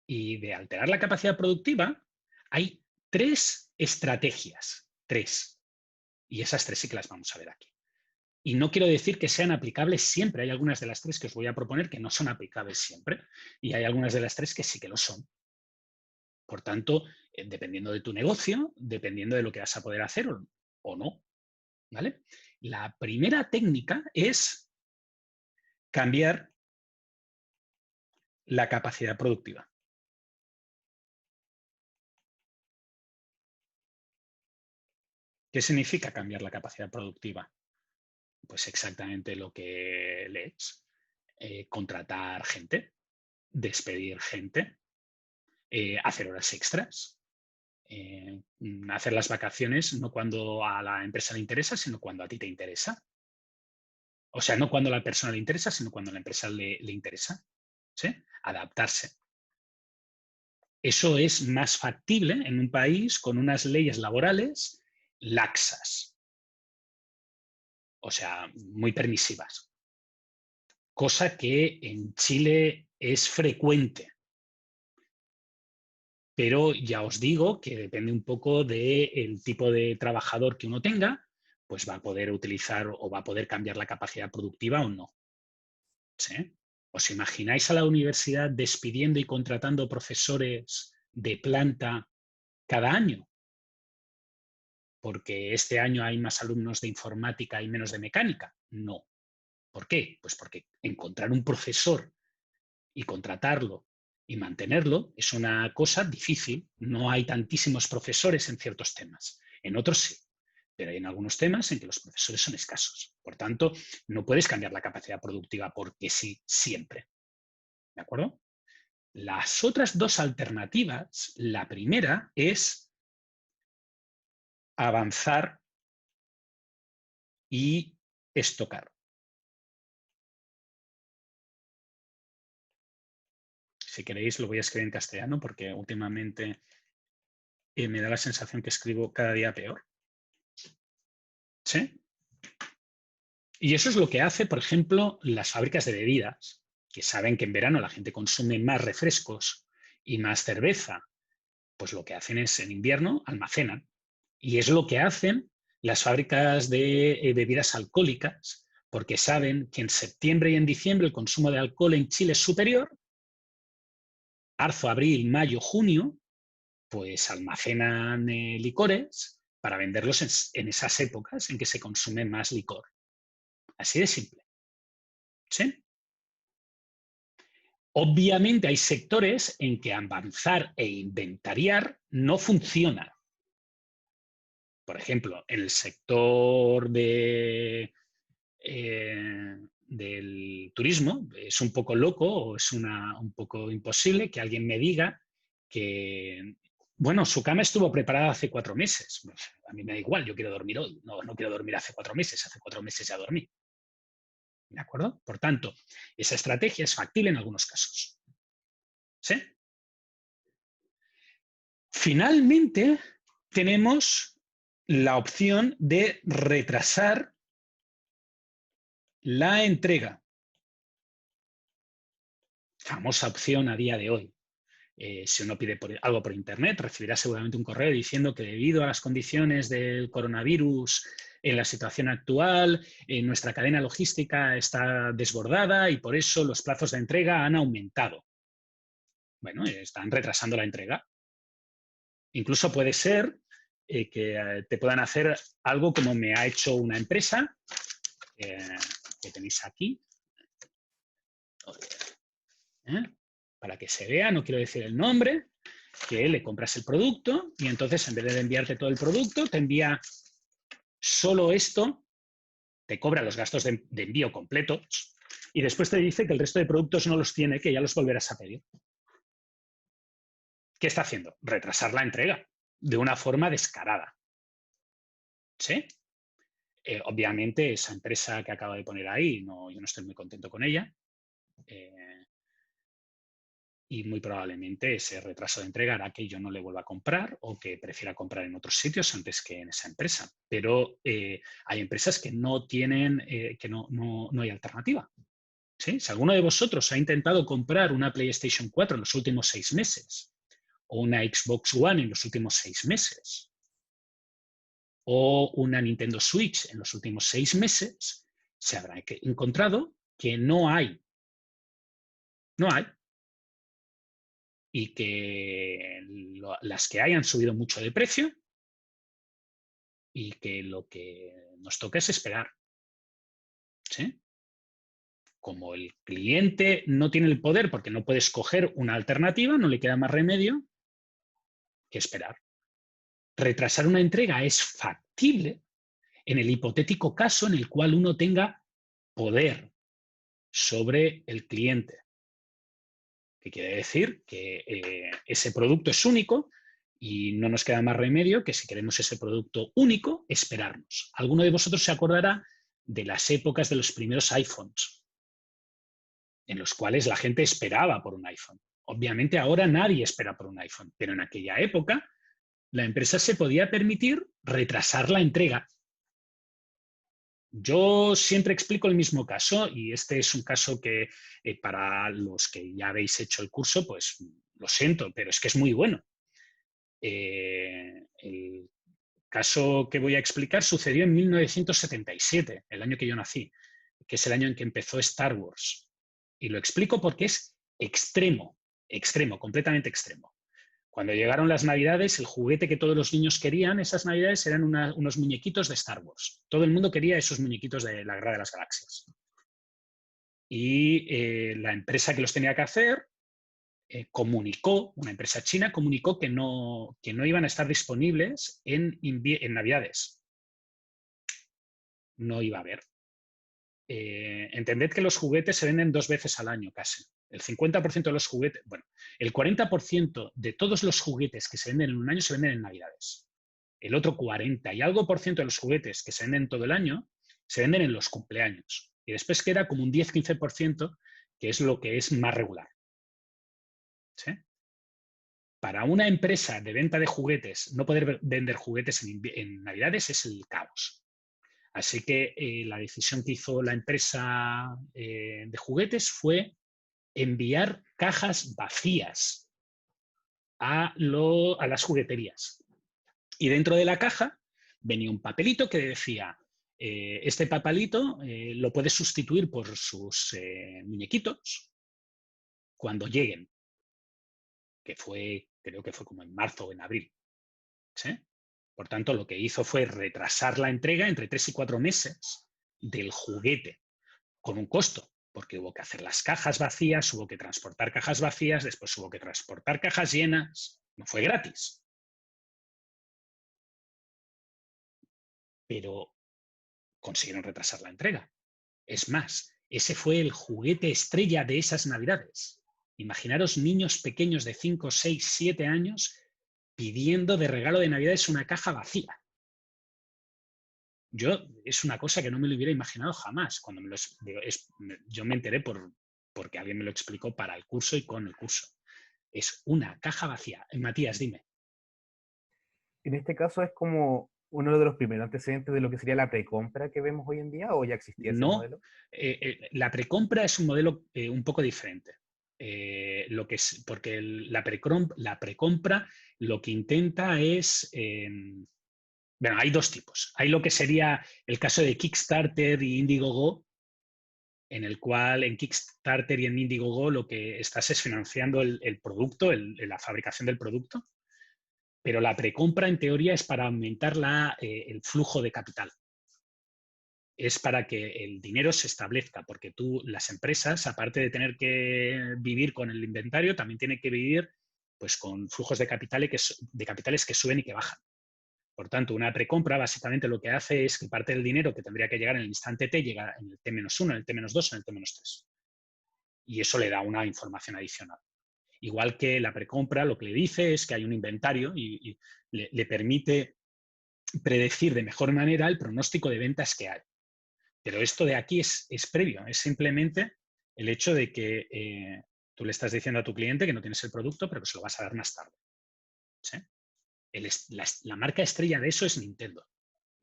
Y de alterar la capacidad productiva hay 3 estrategias. 3. Y esas 3 sí que las vamos a ver aquí. Y no quiero decir que sean aplicables siempre. Hay algunas de las 3 que os voy a proponer que no son aplicables siempre. Y hay algunas de las 3 que sí que lo son. Por tanto, dependiendo de tu negocio, dependiendo de lo que vas a poder hacer o no, ¿vale? La primera técnica es cambiar la capacidad productiva. ¿Qué significa cambiar la capacidad productiva? Pues exactamente lo que lees. Contratar gente, despedir gente, hacer horas extras, hacer las vacaciones no cuando a la empresa le interesa, sino cuando a ti te interesa. O sea, no cuando a la persona le interesa, sino cuando a la empresa le interesa. ¿Sí? Adaptarse. Eso es más factible en un país con unas leyes laborales laxas. O sea, muy permisivas. Cosa que en Chile es frecuente. Pero ya os digo que depende un poco del tipo de trabajador que uno tenga, pues va a poder utilizar o va a poder cambiar la capacidad productiva o no. ¿Sí? ¿Os imagináis a la universidad despidiendo y contratando profesores de planta cada año? ¿Porque este año hay más alumnos de informática y menos de mecánica? No. ¿Por qué? Pues porque encontrar un profesor y contratarlo y mantenerlo es una cosa difícil. No hay tantísimos profesores en ciertos temas. En otros sí, pero hay en algunos temas en que los profesores son escasos. Por tanto, no puedes cambiar la capacidad productiva porque sí, siempre. ¿De acuerdo? Las otras dos alternativas, la primera es avanzar y estocar. Si queréis, lo voy a escribir en castellano porque últimamente me da la sensación que escribo cada día peor. ¿Sí? Y eso es lo que hace, por ejemplo, las fábricas de bebidas, que saben que en verano la gente consume más refrescos y más cerveza. Pues lo que hacen es, en invierno, almacenan. Y es lo que hacen las fábricas de bebidas alcohólicas, porque saben que en septiembre y en diciembre el consumo de alcohol en Chile es superior. Marzo, abril, mayo, junio, pues almacenan licores para venderlos en esas épocas en que se consume más licor. Así de simple. ¿Sí? Obviamente hay sectores en que avanzar e inventariar no funciona. Por ejemplo, en el sector del turismo es un poco loco o es un poco imposible que alguien me diga que, bueno, su cama estuvo preparada hace 4 meses. A mí me da igual, yo quiero dormir hoy. No quiero dormir hace 4 meses, hace 4 meses ya dormí. ¿De acuerdo? Por tanto, esa estrategia es factible en algunos casos. ¿Sí? Finalmente, tenemos la opción de retrasar la entrega. Famosa opción a día de hoy. Si uno pide algo por internet, recibirá seguramente un correo diciendo que debido a las condiciones del coronavirus en la situación actual, nuestra cadena logística está desbordada y por eso los plazos de entrega han aumentado. Bueno, están retrasando la entrega. Incluso puede ser que te puedan hacer algo como me ha hecho una empresa que tenéis aquí. Para que se vea, no quiero decir el nombre, que le compras el producto y entonces en vez de enviarte todo el producto, te envía solo esto, te cobra los gastos de envío completos y después te dice que el resto de productos no los tiene, que ya los volverás a pedir. ¿Qué está haciendo? Retrasar la entrega de una forma descarada. ¿Sí? Obviamente esa empresa que acaba de poner ahí, yo no estoy muy contento con ella. Y muy probablemente ese retraso de entrega hará que yo no le vuelva a comprar o que prefiera comprar en otros sitios antes que en esa empresa. Pero hay empresas que no tienen, que no hay alternativa. ¿Sí? Si alguno de vosotros ha intentado comprar una PlayStation 4 en los últimos 6 meses o una Xbox One en los últimos 6 meses o una Nintendo Switch en los últimos 6 meses, se habrá encontrado que no hay. No hay. y que las que hay han subido mucho de precio y que lo que nos toca es esperar. ¿Sí? Como el cliente no tiene el poder porque no puede escoger una alternativa, no le queda más remedio que esperar. Retrasar una entrega es factible en el hipotético caso en el cual uno tenga poder sobre el cliente. Que quiere decir que ese producto es único y no nos queda más remedio que si queremos ese producto único, esperarnos. Alguno de vosotros se acordará de las épocas de los primeros iPhones, en los cuales la gente esperaba por un iPhone. Obviamente ahora nadie espera por un iPhone, pero en aquella época la empresa se podía permitir retrasar la entrega. Yo siempre explico el mismo caso y este es un caso que para los que ya habéis hecho el curso, pues lo siento, pero es que es muy bueno. El caso que voy a explicar sucedió en 1977, el año que yo nací, que es el año en que empezó Star Wars. Y lo explico porque es extremo, extremo, completamente extremo. Cuando llegaron las Navidades, el juguete que todos los niños querían esas Navidades eran unos muñequitos de Star Wars. Todo el mundo quería esos muñequitos de la Guerra de las Galaxias. Y la empresa que los tenía que hacer comunicó, una empresa china comunicó que no iban a estar disponibles en Navidades. No iba a haber. Entended que los juguetes se venden 2 veces al año casi. El 50% de los juguetes, bueno, el 40% de todos los juguetes que se venden en un año se venden en Navidades. El otro 40 y algo por ciento de los juguetes que se venden todo el año se venden en los cumpleaños. Y después queda como un 10-15% que es lo que es más regular. ¿Sí? Para una empresa de venta de juguetes, no poder vender juguetes en Navidades es el caos. Así que la decisión que hizo la empresa de juguetes fue enviar cajas vacías a las jugueterías. Y dentro de la caja venía un papelito que decía, este papelito lo puedes sustituir por sus muñequitos cuando lleguen, que creo que fue como en marzo o en abril. ¿Sí? Por tanto, lo que hizo fue retrasar la entrega entre 3 y 4 meses del juguete, con un costo, porque hubo que hacer las cajas vacías, hubo que transportar cajas vacías, después hubo que transportar cajas llenas. No fue gratis. Pero consiguieron retrasar la entrega. Es más, ese fue el juguete estrella de esas Navidades. Imaginaros niños pequeños de 5, 6, 7 años pidiendo de regalo de Navidades una caja vacía. Es una cosa que no me lo hubiera imaginado jamás. Cuando yo me enteré porque alguien me lo explicó para el curso y con el curso. Es una caja vacía. Matías, dime. En este caso es como uno de los primeros antecedentes de lo que sería la precompra que vemos hoy en día, ¿o ya existía ese No, modelo? la precompra es un modelo un poco diferente. Porque la precompra lo que intenta es... bueno, hay 2 tipos. Hay lo que sería el caso de Kickstarter y Indiegogo, en el cual en Kickstarter y en Indiegogo lo que estás es financiando el producto, la fabricación del producto, pero la precompra en teoría es para aumentar el flujo de capital. Es para que el dinero se establezca, porque las empresas, aparte de tener que vivir con el inventario, también tienen que vivir pues, con flujos de capitales que suben y que bajan. Por tanto, una precompra básicamente lo que hace es que parte del dinero que tendría que llegar en el instante T llega en el T-1, en el T-2, en el T-3. Y eso le da una información adicional. Igual que la precompra lo que le dice es que hay un inventario y le permite predecir de mejor manera el pronóstico de ventas que hay. Pero esto de aquí es previo, es simplemente el hecho de que tú le estás diciendo a tu cliente que no tienes el producto, pero que se lo vas a dar más tarde. ¿Sí? La marca estrella de eso es Nintendo.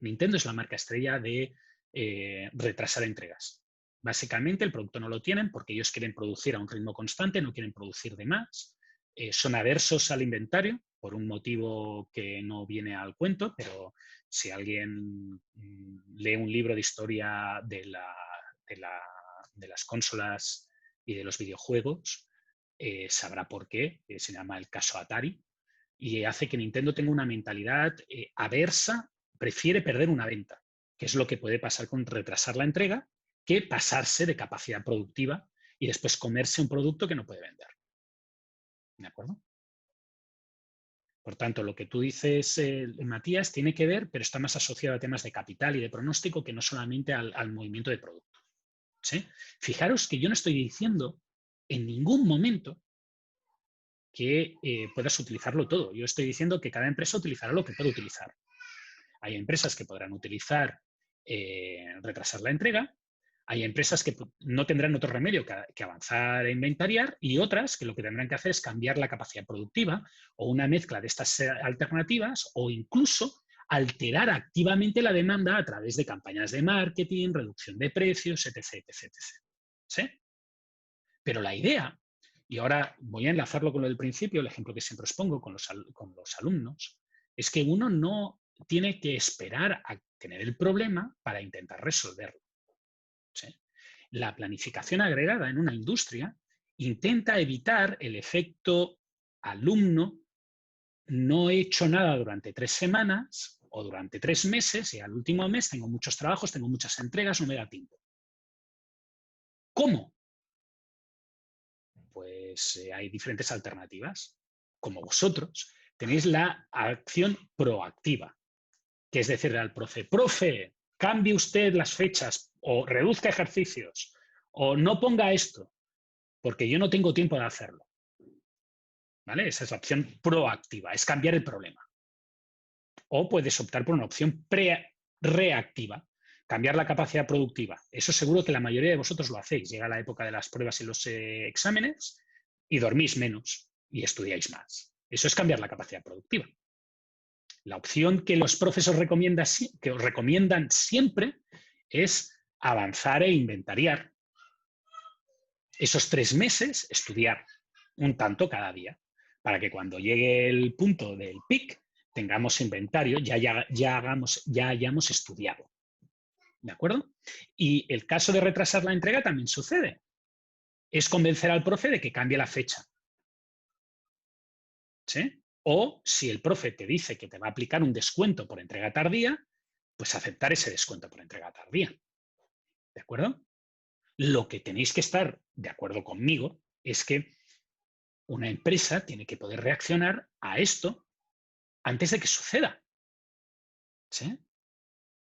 Nintendo es la marca estrella de retrasar entregas. Básicamente el producto no lo tienen porque ellos quieren producir a un ritmo constante, no quieren producir de más, son aversos al inventario por un motivo que no viene al cuento, pero si alguien lee un libro de historia de las consolas y de los videojuegos, sabrá por qué, se llama el caso Atari, y hace que Nintendo tenga una mentalidad aversa, prefiere perder una venta, que es lo que puede pasar con retrasar la entrega, que pasarse de capacidad productiva y después comerse un producto que no puede vender. ¿De acuerdo? Por tanto, lo que tú dices, Matías, tiene que ver, pero está más asociado a temas de capital y de pronóstico que no solamente al movimiento de producto. ¿Sí? Fijaros que yo no estoy diciendo en ningún momento que puedas utilizarlo todo. Yo estoy diciendo que cada empresa utilizará lo que puede utilizar. Hay empresas que podrán utilizar retrasar la entrega, hay empresas que no tendrán otro remedio que avanzar e inventariar y otras que lo que tendrán que hacer es cambiar la capacidad productiva o una mezcla de estas alternativas o incluso alterar activamente la demanda a través de campañas de marketing, reducción de precios, etc. etc, etc. ¿Sí? Pero la idea, y ahora voy a enlazarlo con lo del principio, el ejemplo que siempre os pongo con los alumnos, es que uno no tiene que esperar a tener el problema para intentar resolverlo. ¿Sí? La planificación agregada en una industria intenta evitar el efecto alumno, no he hecho nada durante 3 semanas o durante 3 meses y al último mes tengo muchos trabajos, tengo muchas entregas, no me da tiempo. ¿Cómo? Pues hay diferentes alternativas. Como vosotros, tenéis la acción proactiva, que es decirle al profe, cambie usted las fechas o reduzca ejercicios o no ponga esto, porque yo no tengo tiempo de hacerlo. ¿Vale? Esa es la opción proactiva, es cambiar el problema. O puedes optar por una opción reactiva, cambiar la capacidad productiva. Eso seguro que la mayoría de vosotros lo hacéis. Llega la época de las pruebas y los exámenes y dormís menos y estudiáis más. Eso es cambiar la capacidad productiva. La opción que los profesores que os recomiendan siempre es avanzar e inventariar. Esos 3 meses, estudiar un tanto cada día, para que cuando llegue el punto del pic tengamos inventario, ya hayamos estudiado. ¿De acuerdo? Y el caso de retrasar la entrega también sucede. Es convencer al profe de que cambie la fecha. ¿Sí? O si el profe te dice que te va a aplicar un descuento por entrega tardía, pues aceptar ese descuento por entrega tardía. ¿De acuerdo? Lo que tenéis que estar de acuerdo conmigo es que una empresa tiene que poder reaccionar a esto antes de que suceda. ¿Sí?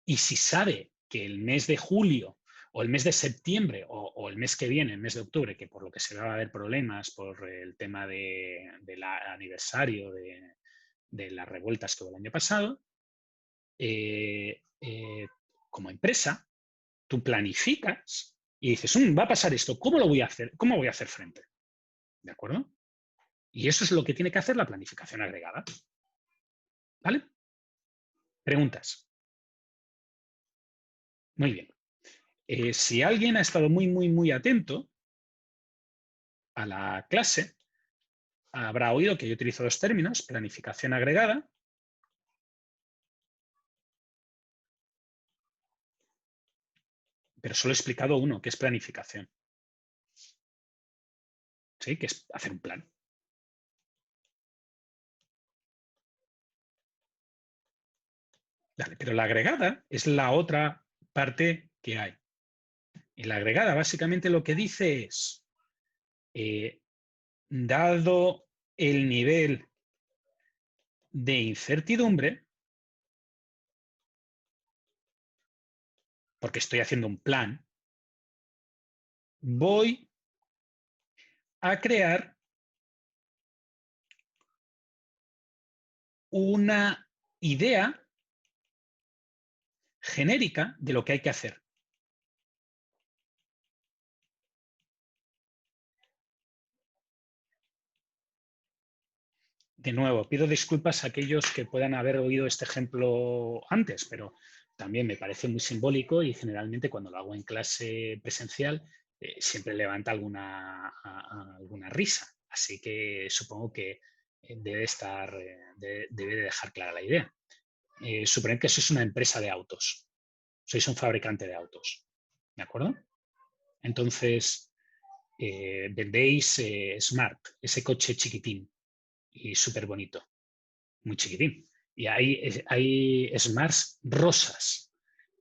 Y si sabe que el mes de julio o el mes de septiembre o el mes que viene, el mes de octubre, que por lo que se va a haber problemas por el tema del aniversario de las revueltas que hubo el año pasado, como empresa, tú planificas y dices, va a pasar esto, ¿cómo lo voy a hacer? ¿Cómo voy a hacer frente? ¿De acuerdo? Y eso es lo que tiene que hacer la planificación agregada. ¿Vale? ¿Preguntas? Muy bien. Si alguien ha estado muy atento a la clase, habrá oído que yo utilizo 2 términos, planificación agregada pero solo he explicado uno, que es planificación. ¿Sí? Que es hacer un plan. Vale, pero la agregada es la otra parte que hay. Y la agregada básicamente lo que dice es, dado el nivel de incertidumbre, porque estoy haciendo un plan, voy a crear una idea genérica de lo que hay que hacer. De nuevo, pido disculpas a aquellos que puedan haber oído este ejemplo antes, pero también me parece muy simbólico y generalmente cuando lo hago en clase presencial siempre levanta alguna risa. Así que supongo que debe de dejar clara la idea. Suponer que sois una empresa de autos, sois un fabricante de autos, ¿de acuerdo? Entonces, vendéis Smart, ese coche chiquitín y súper bonito, muy chiquitín. Y hay Smarts rosas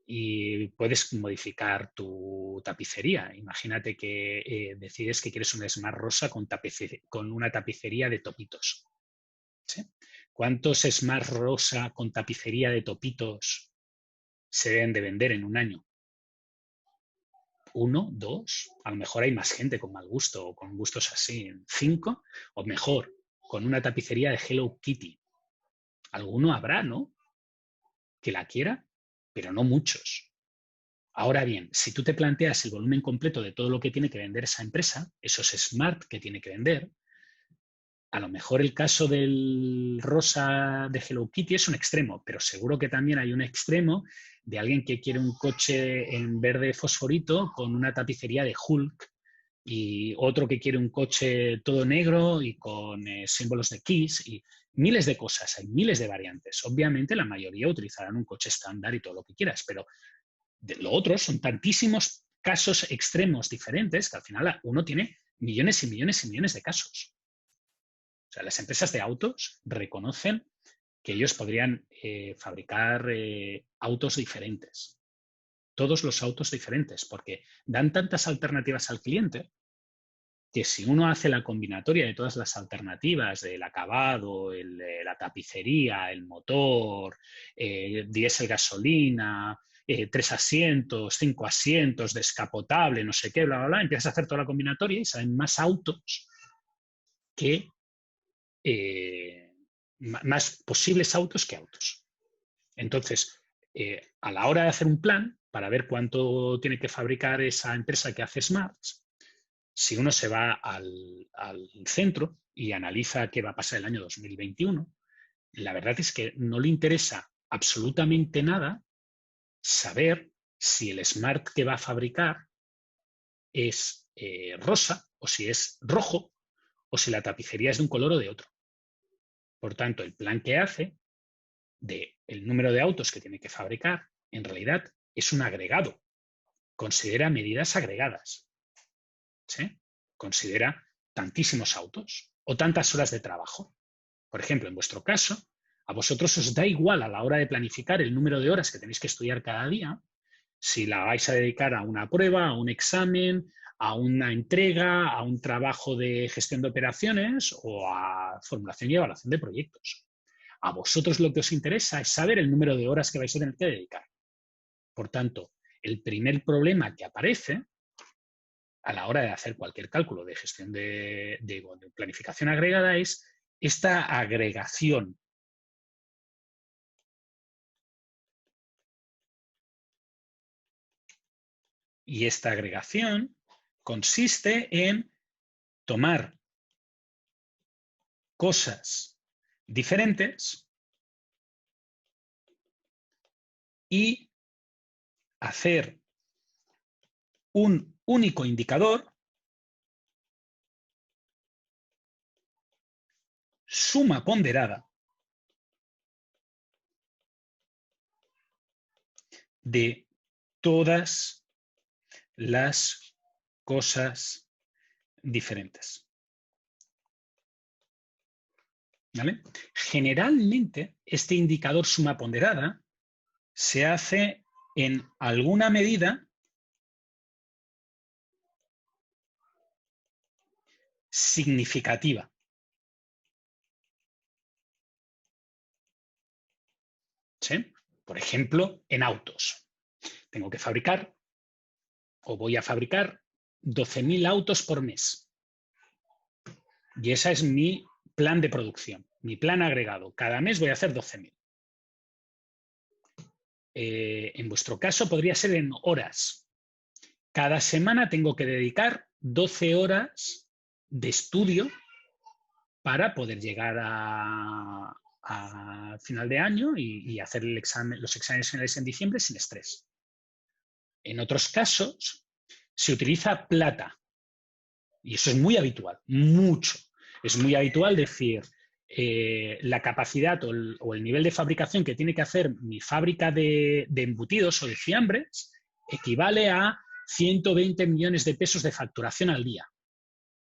y puedes modificar tu tapicería. Imagínate que decides que quieres un Smart rosa con una tapicería de topitos. ¿Sí? ¿Cuántos Smart rosa con tapicería de topitos se deben de vender en un año? 1, 2, a lo mejor hay más gente con mal gusto o con gustos así. 5, o mejor, con una tapicería de Hello Kitty. Alguno habrá, ¿no? Que la quiera, pero no muchos. Ahora bien, si tú te planteas el volumen completo de todo lo que tiene que vender esa empresa, esos Smart que tiene que vender, a lo mejor el caso del rosa de Hello Kitty es un extremo, pero seguro que también hay un extremo de alguien que quiere un coche en verde fosforito con una tapicería de Hulk y otro que quiere un coche todo negro y con símbolos de Kiss y miles de cosas, hay miles de variantes. Obviamente la mayoría utilizarán un coche estándar y todo lo que quieras, pero de lo otro son tantísimos casos extremos diferentes que al final uno tiene millones y millones y millones de casos. O sea, las empresas de autos reconocen que ellos podrían fabricar autos diferentes. Todos los autos diferentes, porque dan tantas alternativas al cliente que si uno hace la combinatoria de todas las alternativas del acabado, la tapicería, el motor, diésel gasolina, 3 asientos, 5 asientos, descapotable, no sé qué, bla, bla, bla, empiezas a hacer toda la combinatoria y salen más autos que más posibles autos que autos. Entonces, a la hora de hacer un plan para ver cuánto tiene que fabricar esa empresa que hace Smarts, si uno se va al centro y analiza qué va a pasar el año 2021, la verdad es que no le interesa absolutamente nada saber si el Smart que va a fabricar es rosa o si es rojo o si la tapicería es de un color o de otro. Por tanto, el plan que hace del número de autos que tiene que fabricar, en realidad es un agregado. Considera medidas agregadas. ¿Sí? Considera tantísimos autos o tantas horas de trabajo. Por ejemplo, en vuestro caso, a vosotros os da igual a la hora de planificar el número de horas que tenéis que estudiar cada día, si la vais a dedicar a una prueba, a un examen, a una entrega, a un trabajo de gestión de operaciones o a formulación y evaluación de proyectos. A vosotros lo que os interesa es saber el número de horas que vais a tener que dedicar. Por tanto, el primer problema que aparece a la hora de hacer cualquier cálculo de gestión de planificación agregada es esta agregación. Y esta agregación consiste en tomar cosas diferentes y hacer un único indicador, suma ponderada, de todas las cosas diferentes. ¿Vale? Generalmente, este indicador suma ponderada se hace en alguna medida significativa. ¿Sí? Por ejemplo, en autos. Tengo que fabricar o voy a fabricar 12.000 autos por mes. Y ese es mi plan de producción, mi plan agregado. Cada mes voy a hacer 12.000. En vuestro caso podría ser en horas. Cada semana tengo que dedicar 12 horas de estudio para poder llegar a final de año y hacer los exámenes finales en diciembre sin estrés. En otros casos se utiliza plata y eso es muy habitual, mucho. Es muy habitual decir la capacidad o el nivel de fabricación que tiene que hacer mi fábrica de embutidos o de fiambres equivale a 120 millones de pesos de facturación al día.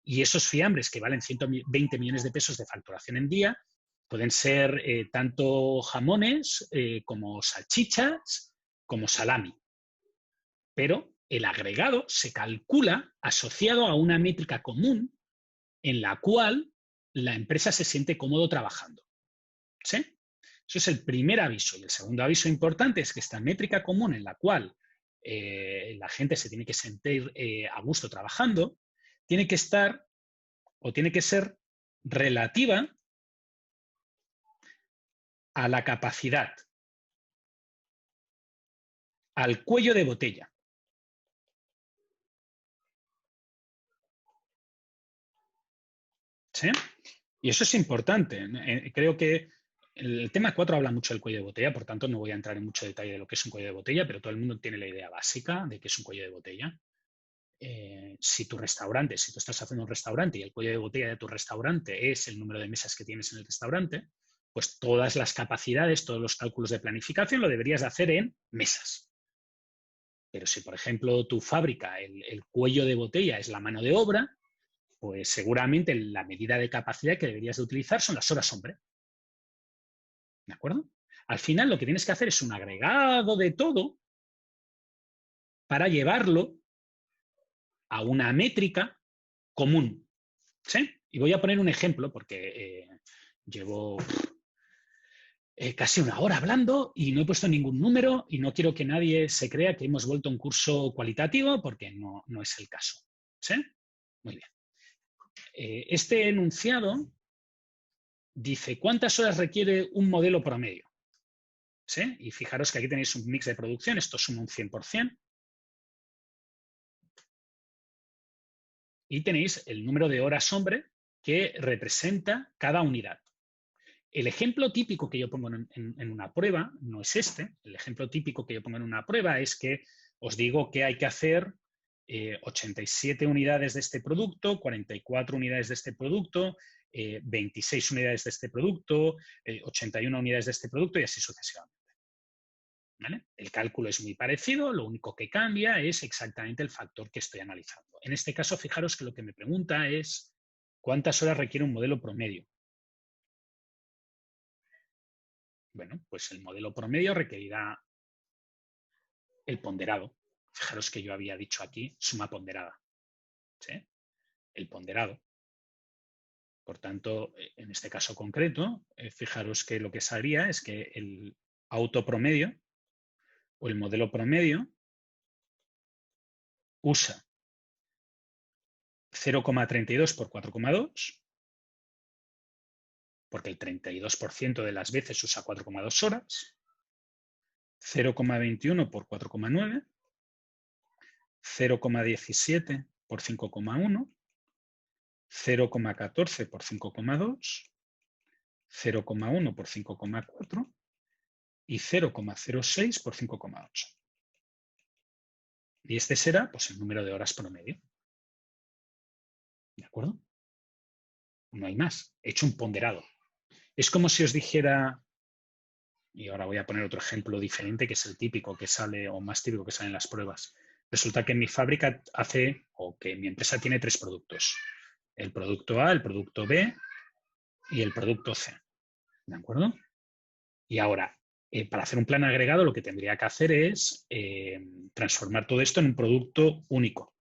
Y esos fiambres que valen 120 millones de pesos de facturación en día pueden ser tanto jamones como salchichas, como salami. Pero el agregado se calcula asociado a una métrica común en la cual la empresa se siente cómodo trabajando. ¿Sí? Eso es el primer aviso. Y el segundo aviso importante es que esta métrica común en la cual la gente se tiene que sentir a gusto trabajando, tiene que estar o tiene que ser relativa a la capacidad, al cuello de botella. ¿Sí? Y eso es importante. Creo que el tema 4 habla mucho del cuello de botella, por tanto no voy a entrar en mucho detalle de lo que es un cuello de botella, pero todo el mundo tiene la idea básica de qué es un cuello de botella. Si tu restaurante, si tú estás haciendo un restaurante y el cuello de botella de tu restaurante es el número de mesas que tienes en el restaurante, pues todas las capacidades, todos los cálculos de planificación lo deberías de hacer en mesas. Pero si, por ejemplo, tu fábrica, el cuello de botella es la mano de obra, pues seguramente la medida de capacidad que deberías de utilizar son las horas hombre. ¿De acuerdo? Al final lo que tienes que hacer es un agregado de todo para llevarlo a una métrica común. ¿Sí? Y voy a poner un ejemplo porque llevo casi una hora hablando y no he puesto ningún número y no quiero que nadie se crea que hemos vuelto a un curso cualitativo porque no es el caso. ¿Sí? Muy bien. Este enunciado dice cuántas horas requiere un modelo promedio. ¿Sí? Y fijaros que aquí tenéis un mix de producción, esto suma un 100%. Y tenéis el número de horas hombre que representa cada unidad. El ejemplo típico que yo pongo en una prueba no es este. El ejemplo típico que yo pongo en una prueba es que os digo que hay que hacer 87 unidades de este producto, 44 unidades de este producto, 26 unidades de este producto, 81 unidades de este producto y así sucesivamente. ¿Vale? El cálculo es muy parecido, lo único que cambia es exactamente el factor que estoy analizando. En este caso, fijaros que lo que me pregunta es ¿cuántas horas requiere un modelo promedio? Bueno, pues el modelo promedio requerirá el ponderado. Fijaros que yo había dicho aquí suma ponderada. ¿Sí? El ponderado. Por tanto, en este caso concreto, fijaros que lo que saldría es que el autopromedio o el modelo promedio usa 0,32 por 4,2, porque el 32% de las veces usa 4,2 horas, 0,21 por 4,9, 0,17 por 5,1, 0,14 por 5,2, 0,1 por 5,4 y 0,06 por 5,8. Y este será pues, el número de horas promedio. ¿De acuerdo? No hay más. He hecho un ponderado. Es como si os dijera, y ahora voy a poner otro ejemplo diferente, que es el típico que sale, o más típico que sale en las pruebas. Resulta que mi fábrica hace, o que mi empresa tiene 3 productos. El producto A, el producto B y el producto C. ¿De acuerdo? Y ahora, para hacer un plan agregado, lo que tendría que hacer es transformar todo esto en un producto único.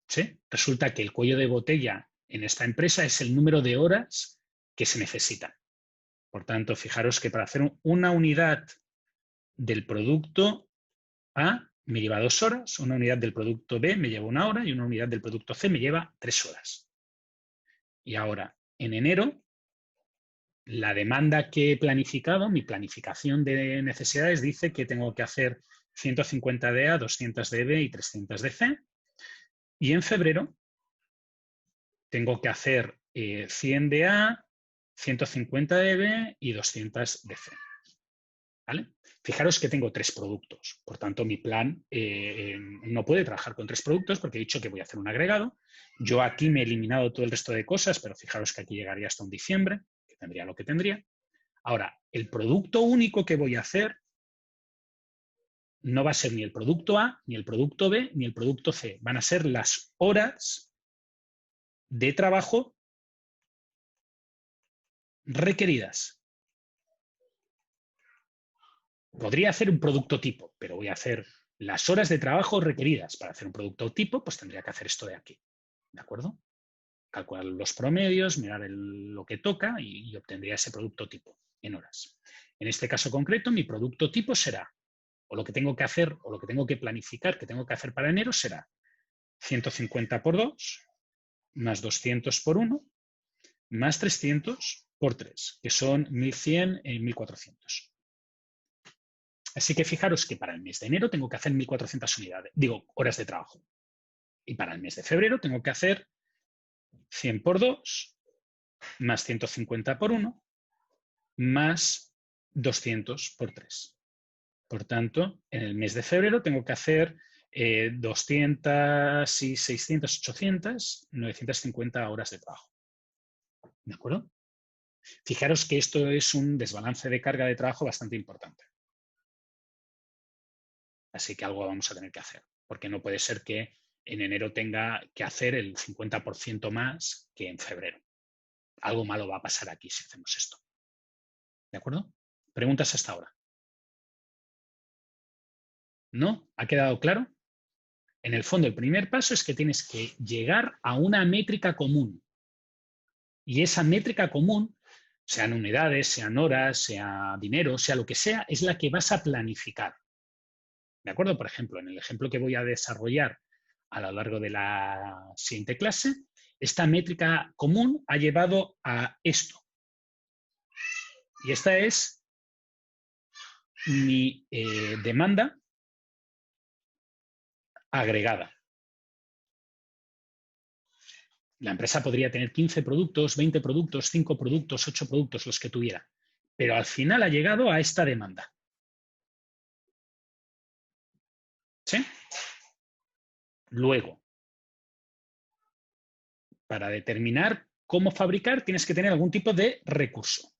¿Sí? Resulta que el cuello de botella en esta empresa es el número de horas que se necesitan. Por tanto, fijaros que para hacer una unidad del producto A me lleva 2 horas, una unidad del producto B me lleva 1 hora y una unidad del producto C me lleva 3 horas. Y ahora, en enero, la demanda que he planificado, mi planificación de necesidades dice que tengo que hacer 150 de A, 200 de B y 300 de C. Y en febrero tengo que hacer 100 de A, 150 de B y 200 de C. ¿Vale? Fijaros que tengo 3 productos. Por tanto, mi plan no puede trabajar con 3 productos porque he dicho que voy a hacer un agregado. Yo aquí me he eliminado todo el resto de cosas, pero fijaros que aquí llegaría hasta un diciembre, que tendría lo que tendría. Ahora, el producto único que voy a hacer no va a ser ni el producto A, ni el producto B, ni el producto C. Van a ser las horas de trabajo requeridas. Podría hacer un producto tipo, pero voy a hacer las horas de trabajo requeridas. Para hacer un producto tipo, pues tendría que hacer esto de aquí. ¿De acuerdo? Calcular los promedios, mirar lo que toca y obtendría ese producto tipo en horas. En este caso concreto, mi producto tipo será, o lo que tengo que hacer, o lo que tengo que planificar, que tengo que hacer para enero será 150 por 2, más 200 por 1, más 300 por 3, que son 1100 y 1400. Así que fijaros que para el mes de enero tengo que hacer 1400 horas de trabajo. Y para el mes de febrero tengo que hacer 100 por 2, más 150 por 1, más 200 por 3. Por tanto, en el mes de febrero tengo que hacer 200 y 600, 800, 950 horas de trabajo. ¿De acuerdo? Fijaros que esto es un desbalance de carga de trabajo bastante importante. Así que algo vamos a tener que hacer, porque no puede ser que en enero tenga que hacer el 50% más que en febrero. Algo malo va a pasar aquí si hacemos esto. ¿De acuerdo? ¿Preguntas hasta ahora? ¿No? ¿Ha quedado claro? En el fondo, el primer paso es que tienes que llegar a una métrica común. Y esa métrica común, sean unidades, sean horas, sea dinero, sea lo que sea, es la que vas a planificar. ¿De acuerdo? Por ejemplo, en el ejemplo que voy a desarrollar a lo largo de la siguiente clase, esta métrica común ha llevado a esto. Y esta es mi demanda agregada. La empresa podría tener 15 productos, 20 productos, 5 productos, 8 productos, los que tuviera. Pero al final ha llegado a esta demanda. ¿Sí? Luego, para determinar cómo fabricar, tienes que tener algún tipo de recurso.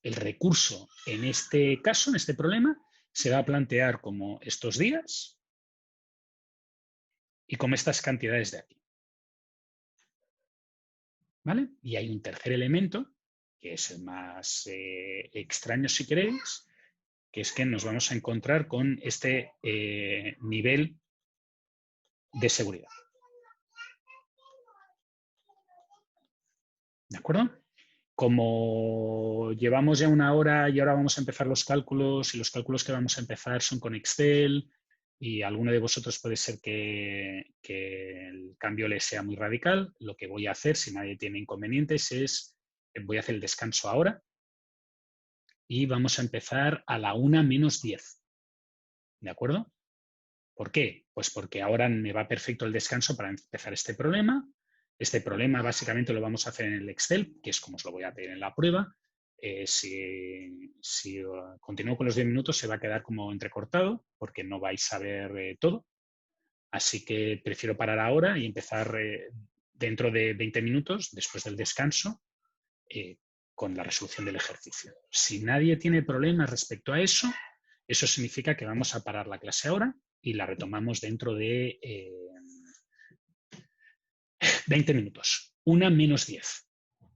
El recurso, en este caso, en este problema, se va a plantear como estos días y como estas cantidades de aquí. ¿Vale? Y hay un tercer elemento, que es el más extraño si queréis, que es que nos vamos a encontrar con este nivel de seguridad. ¿De acuerdo? Como llevamos ya una hora y ahora vamos a empezar los cálculos, y los cálculos que vamos a empezar son con Excel, y a alguno de vosotros puede ser que el cambio le sea muy radical, lo que voy a hacer, si nadie tiene inconvenientes, es voy a hacer el descanso ahora y vamos a empezar a la 1 menos 10. ¿De acuerdo? ¿Por qué? Pues porque ahora me va perfecto el descanso para empezar este problema. Este problema básicamente lo vamos a hacer en el Excel, que es como os lo voy a pedir en la prueba. Si continúo con los 10 minutos se va a quedar como entrecortado porque no vais a ver todo. Así que prefiero parar ahora y empezar dentro de 20 minutos, después del descanso, con la resolución del ejercicio. Si nadie tiene problemas respecto a eso, eso significa que vamos a parar la clase ahora y la retomamos dentro de 20 minutos. 1 menos 10.